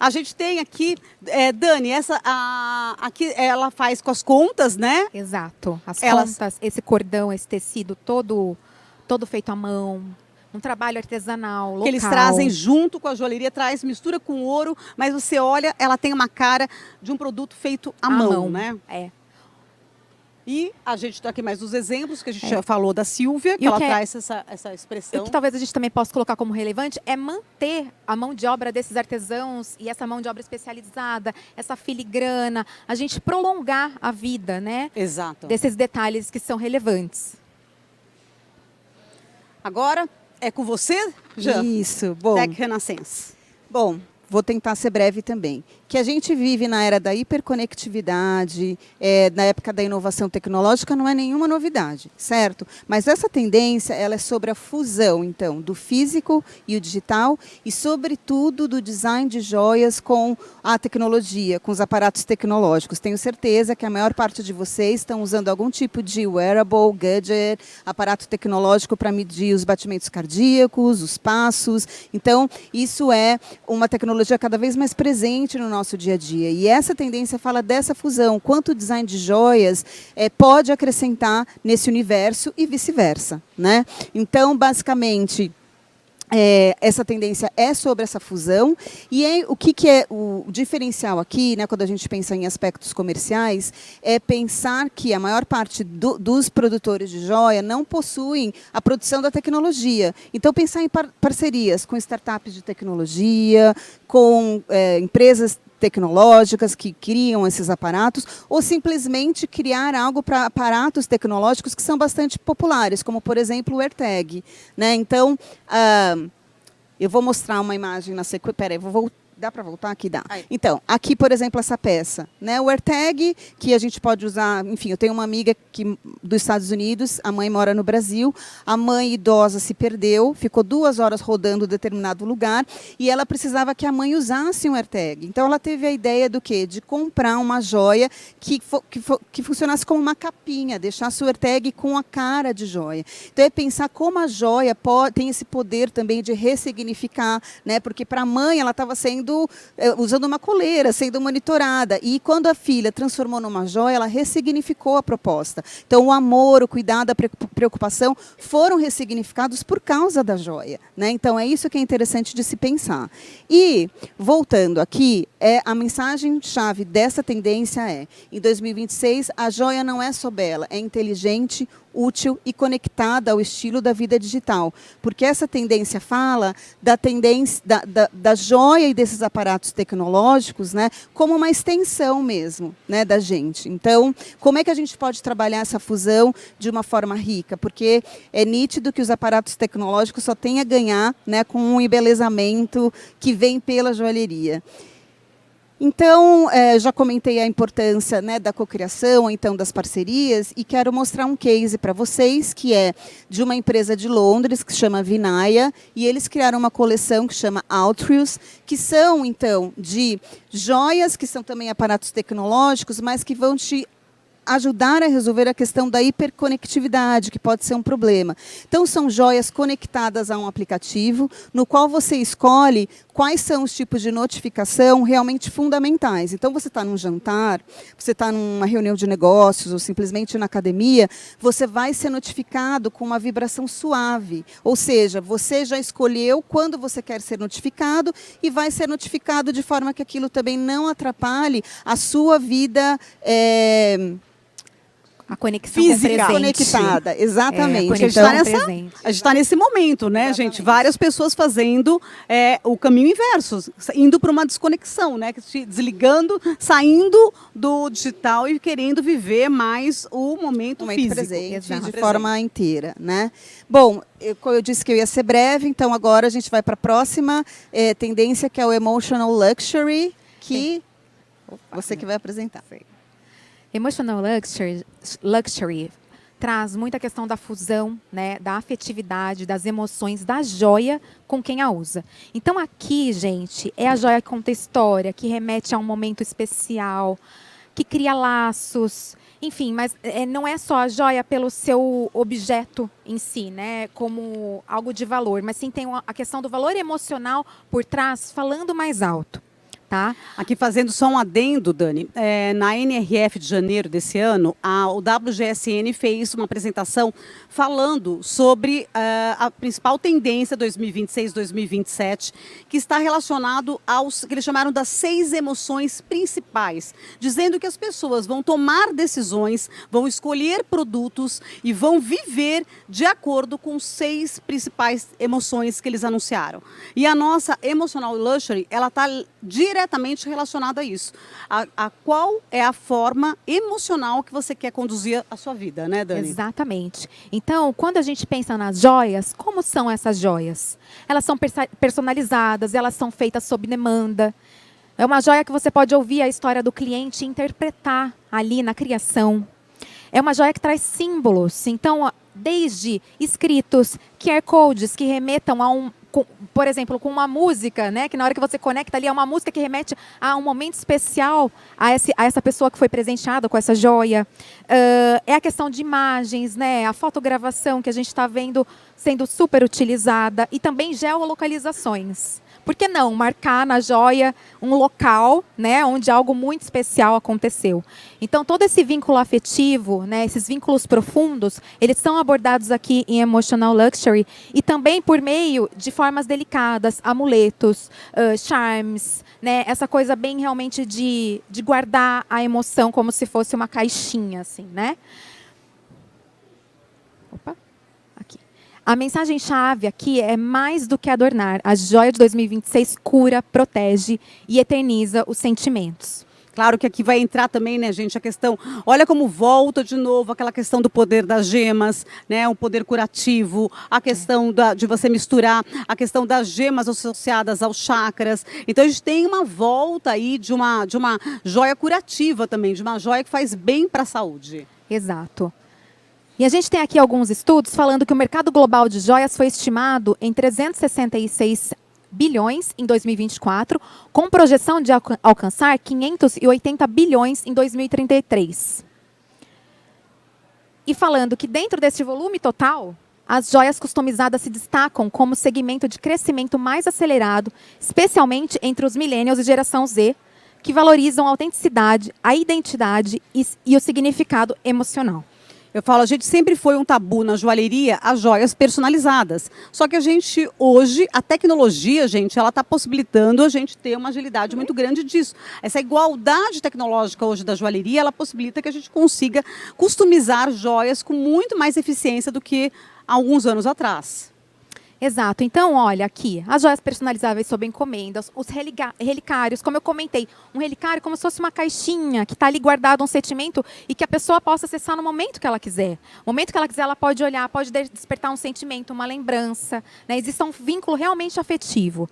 Speaker 2: A gente tem aqui, Dani, aqui ela faz com as contas, né?
Speaker 4: Exato. As contas, esse cordão, esse tecido todo feito à mão, um trabalho artesanal, local.
Speaker 2: Que eles trazem junto com a joalheria, mistura com ouro, mas você olha, ela tem uma cara de um produto feito à mão, né?
Speaker 4: É.
Speaker 2: E a gente está aqui mais dos exemplos, que a gente já falou da Silvia, que ela traz essa expressão.
Speaker 4: O que talvez a gente também possa colocar como relevante é manter a mão de obra desses artesãos e essa mão de obra especializada, essa filigrana, a gente prolongar a vida, né?
Speaker 2: Exato.
Speaker 4: Desses detalhes que são relevantes.
Speaker 2: Agora, é com você, Jean?
Speaker 3: Isso, bom.
Speaker 2: Tec Renaissance.
Speaker 3: Bom, vou tentar ser breve também. Que a gente vive na era da hiperconectividade, na época da inovação tecnológica, não é nenhuma novidade, certo? Mas essa tendência, ela é sobre a fusão, então, do físico e o digital e, sobretudo, do design de joias com a tecnologia, com os aparatos tecnológicos. Tenho certeza que a maior parte de vocês estão usando algum tipo de wearable, gadget, aparato tecnológico para medir os batimentos cardíacos, os passos. Então, isso é uma tecnologia cada vez mais presente no nosso dia a dia. E essa tendência fala dessa fusão, quanto o design de joias pode acrescentar nesse universo e vice-versa, né? Então, basicamente, essa tendência é sobre essa fusão. E o que é o diferencial aqui, né, quando a gente pensa em aspectos comerciais, é pensar que a maior parte dos produtores de joia não possuem a produção da tecnologia. Então, pensar em parcerias com startups de tecnologia, com empresas tecnológicas que criam esses aparatos, ou simplesmente criar algo para aparatos tecnológicos que são bastante populares, como, por exemplo, o AirTag, né? Então, eu vou mostrar uma imagem na sequência. Peraí, vou Dá para voltar aqui? Dá.
Speaker 2: Aí.
Speaker 3: Então, aqui, por exemplo, essa peça, né? O AirTag, que a gente pode usar, enfim, eu tenho uma amiga dos Estados Unidos, a mãe mora no Brasil, a mãe idosa se perdeu, ficou 2 horas rodando em determinado lugar, e ela precisava que a mãe usasse um AirTag. Então, ela teve a ideia do quê? De comprar uma joia que funcionasse como uma capinha, deixasse o AirTag com a cara de joia. Então, é pensar como a joia tem esse poder também de ressignificar, né? Porque para a mãe, ela estava usando uma coleira, sendo monitorada. E quando a filha transformou numa joia, ela ressignificou a proposta. Então, o amor, o cuidado, a preocupação foram ressignificados por causa da joia, né? Então, é isso que é interessante de se pensar. E, voltando aqui, a mensagem-chave dessa tendência em 2026, a joia não é só bela, é inteligente, útil e conectada ao estilo da vida digital. Porque essa tendência fala da tendência da joia e desses aparatos tecnológicos, né, como uma extensão mesmo, né, da gente. Então, como é que a gente pode trabalhar essa fusão de uma forma rica? Porque é nítido que os aparatos tecnológicos só têm a ganhar, né, com um embelezamento que vem pela joalheria. Então, já comentei a importância, né, da cocriação, então das parcerias, e quero mostrar um case para vocês, que é de uma empresa de Londres, que se chama Vinaya, e eles criaram uma coleção que chama Altrius, que são, então, de joias, que são também aparatos tecnológicos, mas que vão te ajudar a resolver a questão da hiperconectividade, que pode ser um problema. Então, são joias conectadas a um aplicativo, no qual você escolhe quais são os tipos de notificação realmente fundamentais. Então, você está num jantar, você está numa reunião de negócios, ou simplesmente na academia, você vai ser notificado com uma vibração suave. Ou seja, você já escolheu quando você quer ser notificado e vai ser notificado de forma que aquilo também não atrapalhe a sua vida
Speaker 4: A conexão
Speaker 2: Física.
Speaker 4: com o presente.
Speaker 3: conectada, exatamente.
Speaker 4: É, a
Speaker 2: Então,
Speaker 4: conexão com o presente.
Speaker 2: a gente está nesse momento, né,
Speaker 3: Exatamente.
Speaker 2: gente? Várias pessoas fazendo o caminho inverso, indo para uma desconexão, né? Desligando, saindo do digital e querendo viver mais o momento físico.
Speaker 3: presente,
Speaker 4: Exato.
Speaker 3: de forma inteira, né? Bom, eu disse que eu ia ser breve, então agora a gente vai para a próxima tendência, que é o Emotional Luxury, que você que vai apresentar.
Speaker 4: Emotional luxury traz muita questão da fusão, né, da afetividade, das emoções, da joia com quem a usa. Então aqui, gente, é a joia que conta história, que remete a um momento especial, que cria laços, enfim, mas não é só a joia pelo seu objeto em si, né, como algo de valor, mas sim tem a questão do valor emocional por trás, falando mais alto. Tá?
Speaker 2: Aqui fazendo só um adendo, Dani, na NRF de janeiro desse ano, o WGSN fez uma apresentação falando sobre a principal tendência 2026-2027, que está relacionado aos que eles chamaram das 6 emoções principais, dizendo que as pessoas vão tomar decisões, vão escolher produtos e vão viver de acordo com 6 principais emoções que eles anunciaram. E a nossa Emotional Luxury, ela está diretamente relacionada a isso. A qual é a forma emocional que você quer conduzir a sua vida, né, Dani?
Speaker 4: Exatamente. Então, quando a gente pensa nas joias, como são essas joias? Elas são personalizadas, elas são feitas sob demanda. É uma joia que você pode ouvir a história do cliente e interpretar ali na criação. É uma joia que traz símbolos. Então, desde escritos, QR codes que remetam a por exemplo, com uma música, né, que na hora que você conecta ali é uma música que remete a um momento especial a essa pessoa que foi presenteada com essa joia. É a questão de imagens, né, a fotografação que a gente está vendo sendo super utilizada e também geolocalizações. Por que não marcar na joia um local, né, onde algo muito especial aconteceu? Então, todo esse vínculo afetivo, né, esses vínculos profundos, eles são abordados aqui em Emotional Luxury e também por meio de formas delicadas, amuletos, charms, né, essa coisa bem realmente de guardar a emoção como se fosse uma caixinha, assim, né? Opa. A mensagem-chave aqui é mais do que adornar. A joia de 2026 cura, protege e eterniza os sentimentos.
Speaker 2: Claro que aqui vai entrar também, né, gente, a questão, olha como volta de novo aquela questão do poder das gemas, né, um poder curativo, a questão de você misturar, a questão das gemas associadas aos chakras. Então a gente tem uma volta aí de uma joia curativa também, de uma joia que faz bem para a saúde.
Speaker 4: Exato. E a gente tem aqui alguns estudos falando que o mercado global de joias foi estimado em 366 bilhões em 2024, com projeção de alcançar 580 bilhões em 2033. E falando que dentro desse volume total, as joias customizadas se destacam como segmento de crescimento mais acelerado, especialmente entre os millennials e geração Z, que valorizam a autenticidade, a identidade e o significado emocional.
Speaker 2: Eu falo, a gente sempre foi um tabu na joalheria as joias personalizadas. Só que a gente, hoje, a tecnologia, gente, ela está possibilitando a gente ter uma agilidade muito grande disso. Essa igualdade tecnológica hoje da joalheria, ela possibilita que a gente consiga customizar joias com muito mais eficiência do que há alguns anos atrás.
Speaker 4: Exato. Então, olha aqui, as joias personalizáveis sob encomendas, os relicários, como eu comentei, um relicário como se fosse uma caixinha que está ali guardado um sentimento e que a pessoa possa acessar no momento que ela quiser. No momento que ela quiser, ela pode olhar, pode despertar um sentimento, uma lembrança, né? Existe um vínculo realmente afetivo.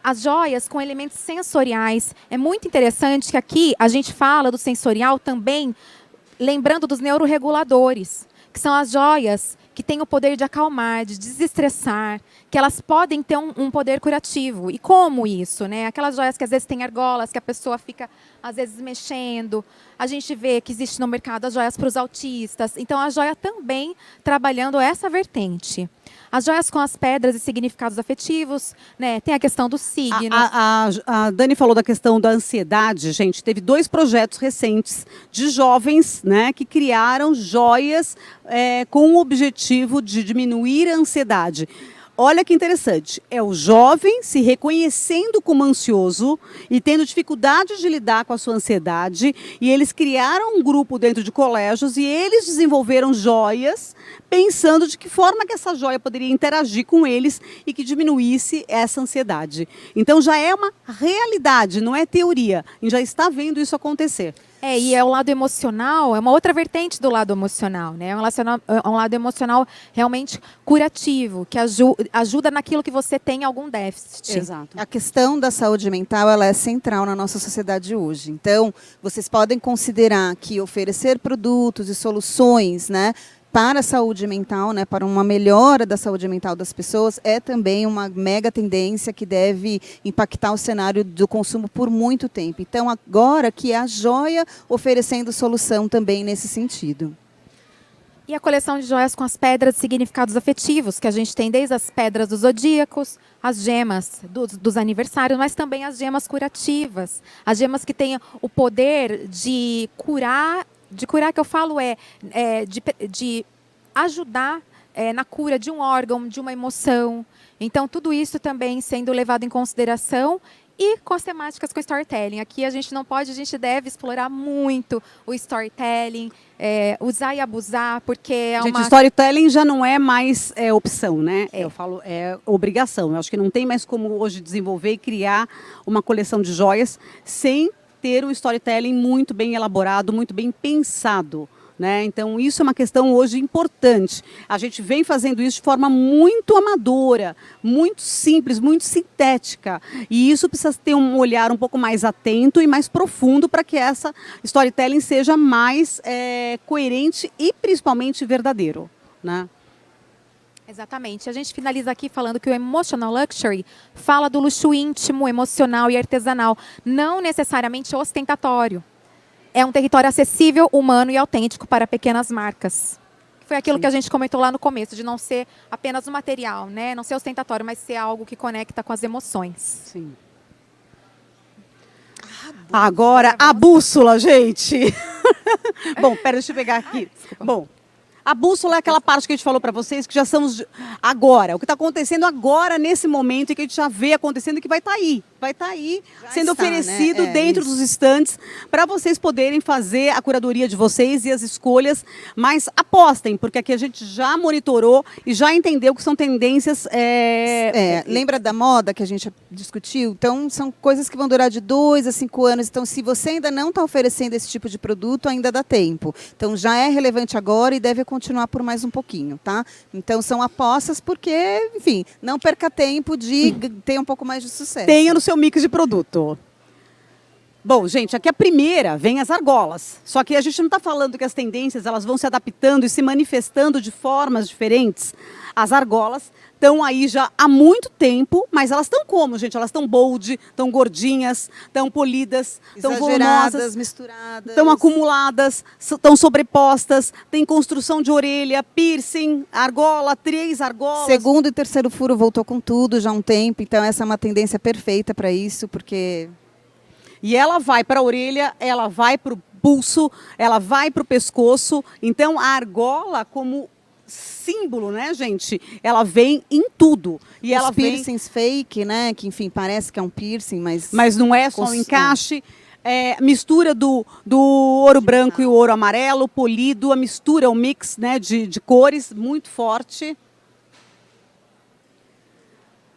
Speaker 4: As joias com elementos sensoriais, é muito interessante que aqui a gente fala do sensorial também, lembrando dos neuroreguladores, que são as joias que têm o poder de acalmar, de desestressar, que elas podem ter um poder curativo. E como isso, né? Aquelas joias que às vezes têm argolas, que a pessoa fica, às vezes, mexendo. A gente vê que existe no mercado as joias para os autistas. Então, a joia também trabalhando essa vertente. As joias com as pedras e significados afetivos, né? Tem a questão do signo.
Speaker 2: A Dani falou da questão da ansiedade, gente. Teve 2 projetos recentes de jovens, né, que criaram joias com o objetivo de diminuir a ansiedade. Olha que interessante, é o jovem se reconhecendo como ansioso e tendo dificuldade de lidar com a sua ansiedade, e eles criaram um grupo dentro de colégios e eles desenvolveram joias pensando de que forma que essa joia poderia interagir com eles e que diminuísse essa ansiedade. Então já é uma realidade, não é teoria, a gente já está vendo isso acontecer.
Speaker 4: E é o lado emocional, é uma outra vertente do lado emocional, né? É um lado emocional realmente curativo, que ajuda naquilo que você tem algum déficit.
Speaker 2: Exato.
Speaker 3: A questão da saúde mental, ela é central na nossa sociedade hoje. Então, vocês podem considerar que oferecer produtos e soluções, né, para a saúde mental, né, para uma melhora da saúde mental das pessoas, é também uma mega tendência que deve impactar o cenário do consumo por muito tempo. Então, agora que é a joia oferecendo solução também nesse sentido.
Speaker 4: E a coleção de joias com as pedras de significados afetivos, que a gente tem desde as pedras dos zodíacos, as gemas dos aniversários, mas também as gemas curativas. As gemas que têm o poder de curar, que eu falo de ajudar na cura de um órgão, de uma emoção. Então, tudo isso também sendo levado em consideração e com as temáticas com storytelling. Aqui a gente deve explorar muito o storytelling, usar e abusar, porque é
Speaker 2: Gente, storytelling já não é mais opção, né? Eu falo, é obrigação. Eu acho que não tem mais como hoje desenvolver e criar uma coleção de joias sem ter um storytelling muito bem elaborado, muito bem pensado, né? Então, isso é uma questão hoje importante. A gente vem fazendo isso de forma muito amadora, muito simples, muito sintética. E isso precisa ter um olhar um pouco mais atento e mais profundo para que essa storytelling seja mais coerente e principalmente verdadeiro, né?
Speaker 4: Exatamente. A gente finaliza aqui falando que o Emotional Luxury fala do luxo íntimo, emocional e artesanal, não necessariamente ostentatório. É um território acessível, humano e autêntico para pequenas marcas. Foi aquilo que a gente comentou lá no começo, de não ser apenas um material, né? Não ser ostentatório, mas ser algo que conecta com as emoções.
Speaker 2: Sim. Agora, a bússola, gente. Bom, deixa eu pegar aqui. Bom, A bússola é aquela parte que a gente falou para vocês, que já estamos agora, o que está acontecendo agora, nesse momento, e que a gente já vê acontecendo, que vai estar aí. Vai estar aí,
Speaker 3: Já
Speaker 2: sendo
Speaker 3: está,
Speaker 2: oferecido
Speaker 3: né?
Speaker 2: dentro
Speaker 3: Isso.
Speaker 2: dos estantes, para vocês poderem fazer a curadoria de vocês e as escolhas, mas apostem, porque aqui a gente já monitorou e já entendeu que são tendências...
Speaker 3: Lembra da moda que a gente discutiu? Então, são coisas que vão durar de 2 a 5 anos. Então, se você ainda não está oferecendo esse tipo de produto, ainda dá tempo. Então, já é relevante agora e deve continuar por mais um pouquinho, tá? Então, são apostas porque, enfim, não perca tempo de ter um pouco mais de sucesso.
Speaker 2: Tenha no seu mix de produto. Bom, gente, aqui a primeira vem as argolas. Só que a gente não está falando que as tendências elas vão se adaptando e se manifestando de formas diferentes. As argolas estão aí já há muito tempo, mas elas estão como, gente? Elas estão bold, estão gordinhas, estão polidas, estão
Speaker 3: Exageradas,
Speaker 2: volumosas,
Speaker 3: misturadas.
Speaker 2: estão acumuladas, estão sobrepostas, tem construção de orelha, piercing, argola, 3 argolas.
Speaker 3: Segundo e terceiro furo voltou com tudo já há um tempo. Então, essa é uma tendência perfeita para isso, porque...
Speaker 2: E ela vai para a orelha, ela vai para o pulso, ela vai para o pescoço. Então, a argola, como símbolo, né, gente? Ela vem em tudo. E ela
Speaker 3: Os
Speaker 2: vem...
Speaker 3: piercings fake, né? Que, enfim, parece que é um piercing, mas...
Speaker 2: Mas não é só um encaixe. Mistura do ouro branco e o ouro amarelo, polido. A mistura, o mix, né, de cores, muito forte.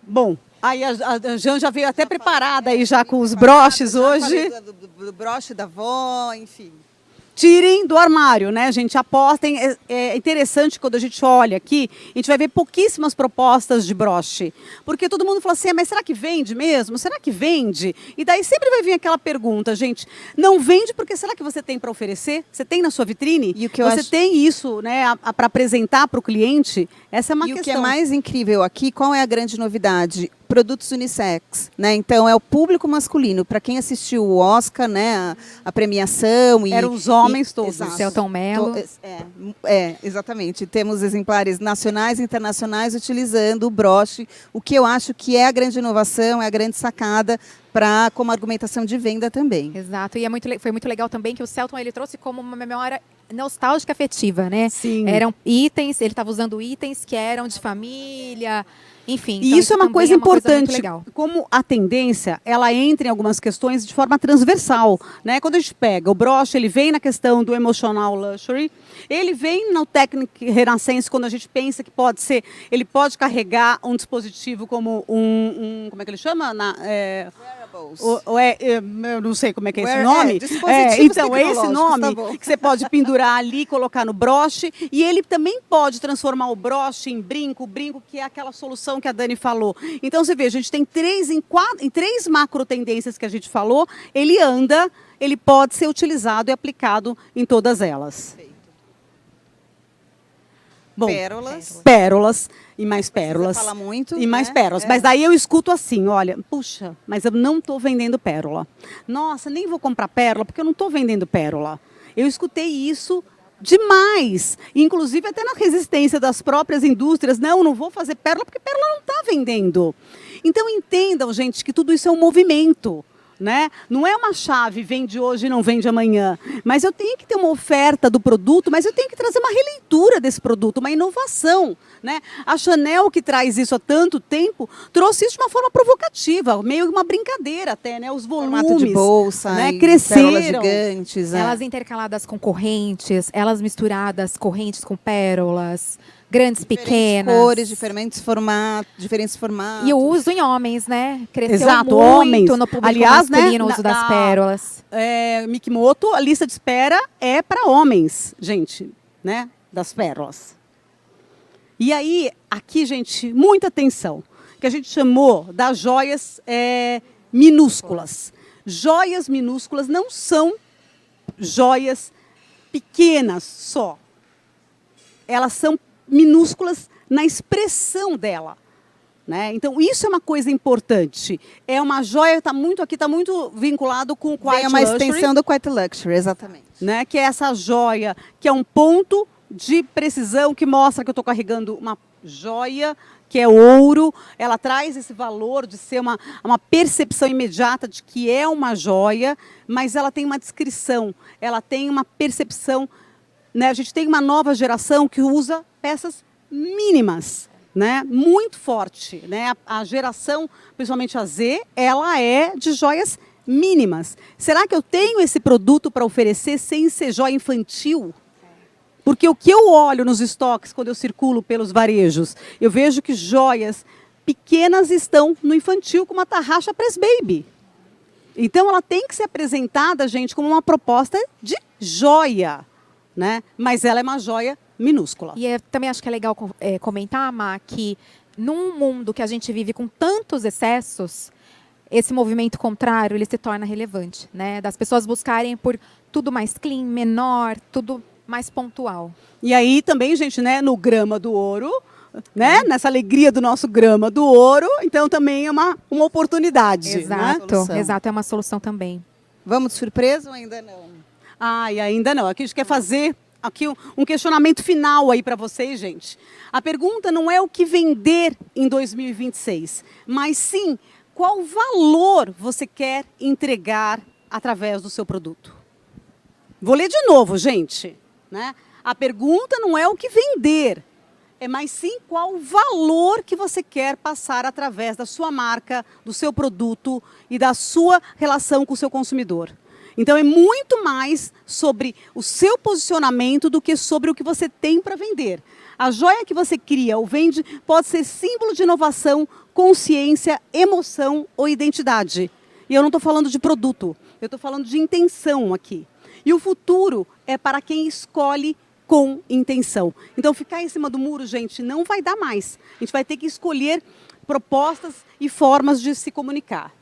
Speaker 2: Bom... Aí a Jan já veio até preparada aí já com os broches hoje.
Speaker 3: Do broche da avó, enfim.
Speaker 2: Tirem do armário, né, gente? Apostem. É interessante quando a gente olha aqui, a gente vai ver pouquíssimas propostas de broche. Porque todo mundo fala assim, mas será que vende mesmo? Será que vende? E daí sempre vai vir aquela pergunta, gente, não vende porque será que você tem para oferecer? Você tem na sua vitrine?
Speaker 3: E o que eu
Speaker 2: você
Speaker 3: acho...
Speaker 2: tem isso, né, para apresentar para o cliente? Essa é uma questão.
Speaker 3: E o que é mais incrível aqui, qual é a grande novidade? Produtos unissex, né? Então é o público masculino. Para quem assistiu o Oscar, né, a premiação e
Speaker 2: eram os homens todos.
Speaker 3: Exato.
Speaker 4: Selton Mello.
Speaker 3: Exatamente. Temos exemplares nacionais e internacionais utilizando o broche, o que eu acho que é a grande inovação, é a grande sacada para como argumentação de venda também.
Speaker 4: Exato. E foi muito legal também que o Selton ele trouxe como uma memória nostálgica afetiva, né?
Speaker 2: Sim.
Speaker 4: Eram itens, ele estava usando itens que eram de família. Enfim,
Speaker 2: E
Speaker 4: então
Speaker 2: isso é uma
Speaker 4: também
Speaker 2: coisa
Speaker 4: muito
Speaker 2: importante,
Speaker 4: legal.
Speaker 2: como a tendência, ela entra em algumas questões de forma transversal, né? Quando a gente pega o broche, ele vem na questão do emotional luxury, ele vem no Technic Renaissance, quando a gente pensa que pode ser, ele pode carregar um dispositivo como como é que ele chama?
Speaker 3: Wearables.
Speaker 2: Eu não sei como é que é esse nome.
Speaker 3: Dispositivos
Speaker 2: Então, é esse
Speaker 3: tecnológicos,
Speaker 2: nome
Speaker 3: tá bom.
Speaker 2: que você pode pendurar ali, colocar no broche, e ele também pode transformar o broche em brinco, o brinco que é aquela solução que a Dani falou. Então, você vê, a gente tem em três macro tendências que a gente falou, ele anda, ele pode ser utilizado e aplicado em todas elas. Bom, pérolas e mais pérolas.
Speaker 3: Fala muito,
Speaker 2: E mais
Speaker 3: né?
Speaker 2: pérolas. Mas daí eu escuto assim, olha, puxa, mas eu não estou vendendo pérola. Nossa, nem vou comprar pérola porque eu não estou vendendo pérola. Eu escutei isso demais. Inclusive até na resistência das próprias indústrias. Não vou fazer pérola porque pérola não está vendendo. Então entendam, gente, que tudo isso é um movimento. Né? Não é uma chave, vende hoje e não vende amanhã. Mas eu tenho que ter uma oferta do produto, mas eu tenho que trazer uma releitura desse produto, uma inovação. Né? A Chanel, que traz isso há tanto tempo, trouxe isso de uma forma provocativa, meio uma brincadeira até, né? Os volumes.
Speaker 3: Formato de bolsa,
Speaker 2: né?
Speaker 3: e
Speaker 2: Cresceram.
Speaker 3: pérolas gigantes.
Speaker 4: Elas intercaladas com correntes, elas misturadas, correntes com pérolas, grandes, pequenas.
Speaker 3: Cores, diferentes formatos.
Speaker 4: E o uso em homens, né? Cresceu
Speaker 2: Exato,
Speaker 4: muito
Speaker 2: homens.
Speaker 4: no público
Speaker 2: Aliás,
Speaker 4: masculino
Speaker 2: né,
Speaker 4: o uso das pérolas.
Speaker 2: Mikimoto, a lista de espera é para homens, gente, né? Das pérolas. E aí, aqui, gente, muita atenção, que a gente chamou das joias minúsculas. Joias minúsculas não são joias pequenas só. Elas são minúsculas na expressão dela. Né? Então, isso é uma coisa importante. É uma joia, está muito vinculado com o Quiet
Speaker 3: É uma
Speaker 2: Luxury,
Speaker 3: extensão do Quiet Luxury, exatamente.
Speaker 2: né? Que é essa joia, que é um ponto de precisão que mostra que eu estou carregando uma joia, que é ouro. Ela traz esse valor de ser uma percepção imediata de que é uma joia, mas ela tem uma descrição, ela tem uma percepção né? A gente tem uma nova geração que usa peças mínimas, né? Muito forte, né? A geração, principalmente a Z, ela é de joias mínimas. Será que eu tenho esse produto para oferecer sem ser joia infantil? Porque o que eu olho nos estoques quando eu circulo pelos varejos, eu vejo que joias pequenas estão no infantil com uma tarraxa Press Baby. Então ela tem que ser apresentada, gente, como uma proposta de joia, né? Mas ela é uma joia minúscula.
Speaker 4: E eu também acho que é legal comentar, Má, que num mundo que a gente vive com tantos excessos, esse movimento contrário ele se torna relevante, né? Das pessoas buscarem por tudo mais clean, menor, tudo mais pontual.
Speaker 2: E aí também, gente, né, no grama do ouro, né, nessa alegria do nosso grama do ouro, então também é uma oportunidade. Né?
Speaker 4: Exato, exato, é uma solução também.
Speaker 3: Vamos de surpresa ou ainda não?
Speaker 2: E ainda não. Aqui a gente quer fazer aqui um questionamento final aí para vocês, gente. A pergunta não é o que vender em 2026, mas sim qual valor você quer entregar através do seu produto. Vou ler de novo, gente. Né? A pergunta não é o que vender, mas sim qual o valor que você quer passar através da sua marca, do seu produto e da sua relação com o seu consumidor. Então é muito mais sobre o seu posicionamento do que sobre o que você tem para vender. A joia que você cria ou vende pode ser símbolo de inovação, consciência, emoção ou identidade. E eu não estou falando de produto, eu estou falando de intenção aqui. E o futuro é para quem escolhe com intenção. Então, ficar em cima do muro, gente, não vai dar mais. A gente vai ter que escolher propostas e formas de se comunicar.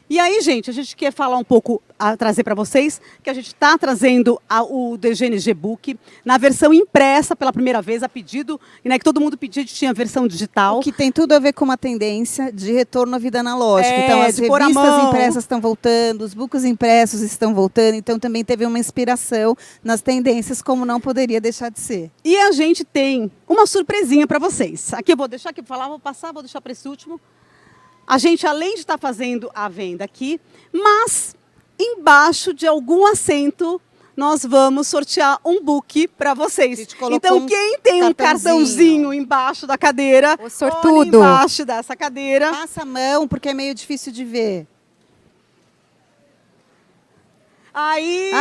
Speaker 2: E aí, gente, a gente quer falar um pouco, trazer para vocês, que a gente está trazendo o DGNG Book na versão impressa pela primeira vez, a pedido, né, que todo mundo pedia, a gente tinha a versão digital.
Speaker 3: O que tem tudo a ver com uma tendência de retorno à vida analógica. Então, as revistas impressas estão voltando, os books impressos estão voltando, então também teve uma inspiração nas tendências, como não poderia deixar de ser.
Speaker 2: E a gente tem uma surpresinha para vocês. Aqui eu vou deixar aqui, vou passar, vou deixar para esse último. A gente, além de estar fazendo a venda aqui, mas embaixo de algum assento, nós vamos sortear um book para vocês. Então, quem tem um cartãozinho embaixo da cadeira,
Speaker 4: o sortudo,
Speaker 2: olha embaixo dessa cadeira.
Speaker 3: Passa a mão, porque é meio difícil de ver.
Speaker 2: Aí,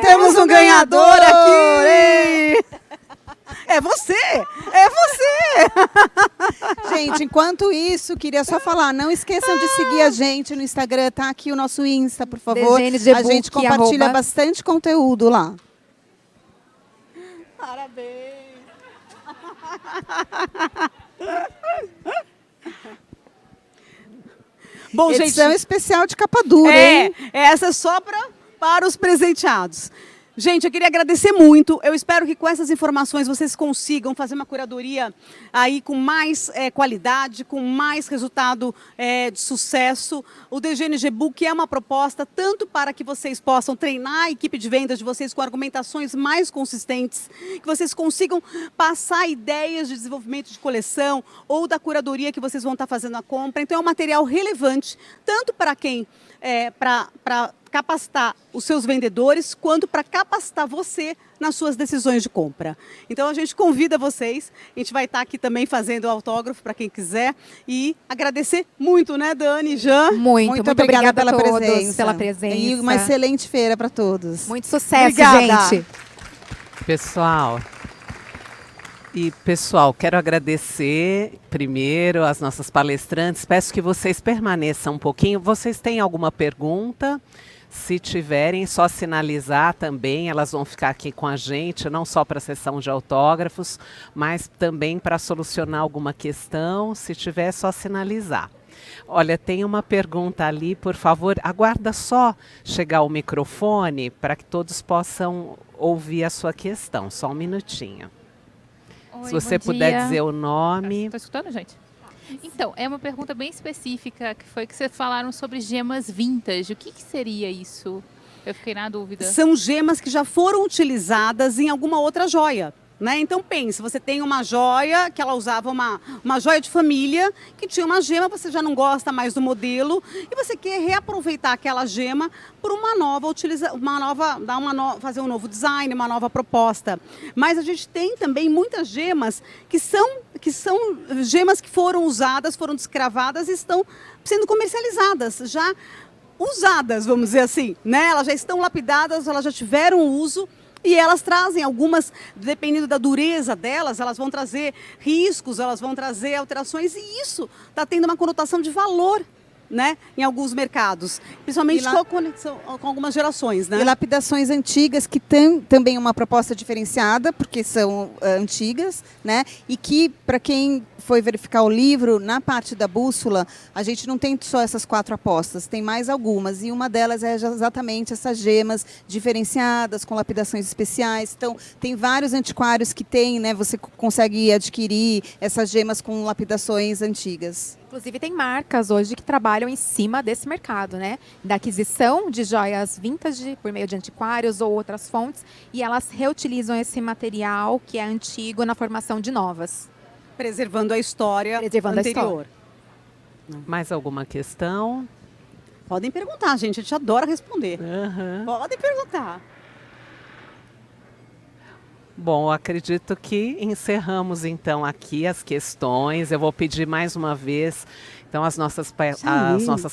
Speaker 3: temos um ganhador aqui!
Speaker 2: É você! É você!
Speaker 3: Gente, enquanto isso, queria só falar, não esqueçam de seguir a gente no Instagram, tá aqui o nosso Insta, por favor. A gente compartilha bastante conteúdo lá.
Speaker 2: Parabéns! Bom,
Speaker 3: edição especial de capa dura, hein?
Speaker 2: Essa é só para os presenteados. Gente, eu queria agradecer muito. Eu espero que com essas informações vocês consigam fazer uma curadoria aí com mais qualidade, com mais resultado de sucesso. O DGNG Book é uma proposta tanto para que vocês possam treinar a equipe de vendas de vocês com argumentações mais consistentes, que vocês consigam passar ideias de desenvolvimento de coleção ou da curadoria que vocês vão estar fazendo a compra. Então é um material relevante, tanto para quem para capacitar os seus vendedores, quanto para capacitar você nas suas decisões de compra. Então a gente convida vocês, a gente vai estar aqui também fazendo autógrafo para quem quiser e agradecer muito, né, Dani, Jean?
Speaker 4: Muito obrigada pela presença.
Speaker 3: E uma excelente feira para todos.
Speaker 4: Muito sucesso,
Speaker 2: obrigada,
Speaker 4: gente.
Speaker 1: Pessoal, quero agradecer primeiro às nossas palestrantes. Peço que vocês permaneçam um pouquinho. Vocês têm alguma pergunta? Se tiverem, só sinalizar também. Elas vão ficar aqui com a gente, não só para a sessão de autógrafos, mas também para solucionar alguma questão. Se tiver, é só sinalizar. Olha, tem uma pergunta ali, por favor. Aguarda só chegar o microfone para que todos possam ouvir a sua questão. Só um minutinho.
Speaker 5: Oi,
Speaker 1: se você puder dizer o nome.
Speaker 5: Estou escutando, gente? Então, é uma pergunta bem específica, que foi que vocês falaram sobre gemas vintage. O que seria isso? Eu fiquei na dúvida.
Speaker 2: São gemas que já foram utilizadas em alguma outra joia. Né? Então pense, você tem uma joia, que ela usava uma joia de família, que tinha uma gema, você já não gosta mais do modelo, e você quer reaproveitar aquela gema por uma nova fazer um novo design, uma nova proposta. Mas a gente tem também muitas gemas que são gemas que foram usadas, foram descravadas e estão sendo comercializadas, já usadas, vamos dizer assim, né? Elas já estão lapidadas, elas já tiveram uso. E elas trazem algumas, dependendo da dureza delas, elas vão trazer riscos, elas vão trazer alterações, e isso está tendo uma conotação de valor, né, em alguns mercados, principalmente com algumas gerações, né?
Speaker 3: E lapidações antigas que têm também uma proposta diferenciada, porque são antigas, né? E que, para quem foi verificar o livro, na parte da bússola, a gente não tem só essas 4 apostas, tem mais algumas. E uma delas é exatamente essas gemas diferenciadas, com lapidações especiais. Então, tem vários antiquários que tem, né? Você consegue adquirir essas gemas com lapidações antigas.
Speaker 4: Inclusive, tem marcas hoje que trabalham em cima desse mercado, né? Da aquisição de joias vintage por meio de antiquários ou outras fontes, e elas reutilizam esse material que é antigo na formação de novas.
Speaker 2: Preservando a história anterior.
Speaker 1: Mais alguma questão?
Speaker 2: Podem perguntar, gente, a gente adora responder.
Speaker 1: Uhum.
Speaker 2: Podem perguntar.
Speaker 1: Bom, acredito que encerramos então aqui as questões. Eu vou pedir mais uma vez, então, as nossas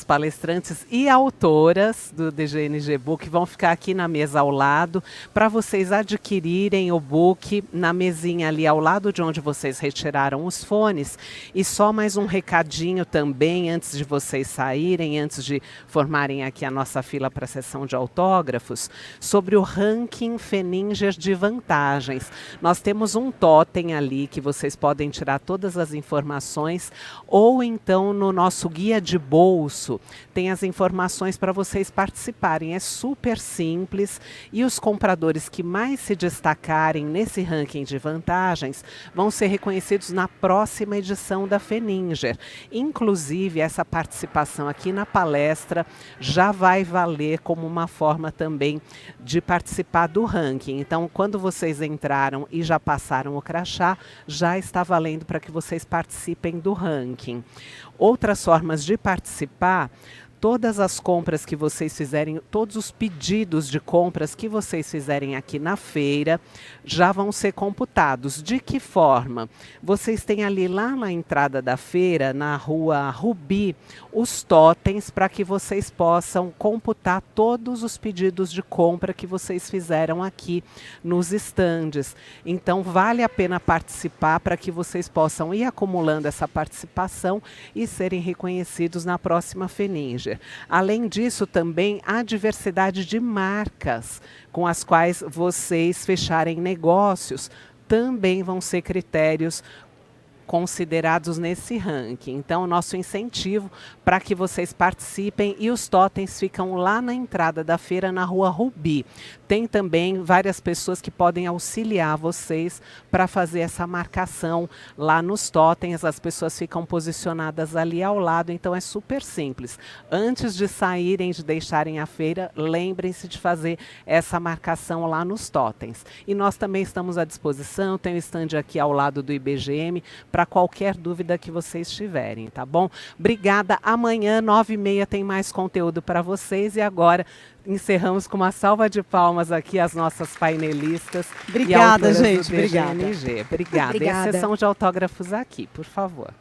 Speaker 1: palestrantes e autoras do DGNG Book vão ficar aqui na mesa ao lado para vocês adquirirem o book na mesinha ali ao lado de onde vocês retiraram os fones. E só mais um recadinho também, antes de vocês saírem, antes de formarem aqui a nossa fila para a sessão de autógrafos, sobre o ranking Fenninger de vantagens. Nós temos um totem ali que vocês podem tirar todas as informações, ou então no nosso guia de bolso tem as informações para vocês participarem. É super simples, e os compradores que mais se destacarem nesse ranking de vantagens vão ser reconhecidos na próxima edição da Fenninger. Inclusive, essa participação aqui na palestra já vai valer como uma forma também de participar do ranking. Então, quando vocês entraram e já passaram o crachá, já está valendo para que vocês participem do ranking. Outras formas de participar: todas as compras que vocês fizerem, todos os pedidos de compras que vocês fizerem aqui na feira já vão ser computados. De que forma? Vocês têm ali lá na entrada da feira, na rua Rubi, os totens para que vocês possam computar todos os pedidos de compra que vocês fizeram aqui nos estandes. Então, vale a pena participar para que vocês possam ir acumulando essa participação e serem reconhecidos na próxima Fenninger. Além disso, também há diversidade de marcas com as quais vocês fecharem negócios também vão ser critérios considerados nesse ranking. Então, o nosso incentivo para que vocês participem, e os totens ficam lá na entrada da feira, na rua Rubi. Tem também várias pessoas que podem auxiliar vocês para fazer essa marcação lá nos totens. As pessoas ficam posicionadas ali ao lado, então é super simples. Antes de saírem, de deixarem a feira, lembrem-se de fazer essa marcação lá nos totens. E nós também estamos à disposição, tem o stand aqui ao lado do IBGM, para qualquer dúvida que vocês tiverem, tá bom? Obrigada. Amanhã, 9h30, tem mais conteúdo para vocês. E agora encerramos com uma salva de palmas aqui às nossas painelistas.
Speaker 2: Obrigada,
Speaker 1: e
Speaker 2: gente.
Speaker 1: do DGNG. Obrigada. E a sessão de autógrafos aqui, por favor.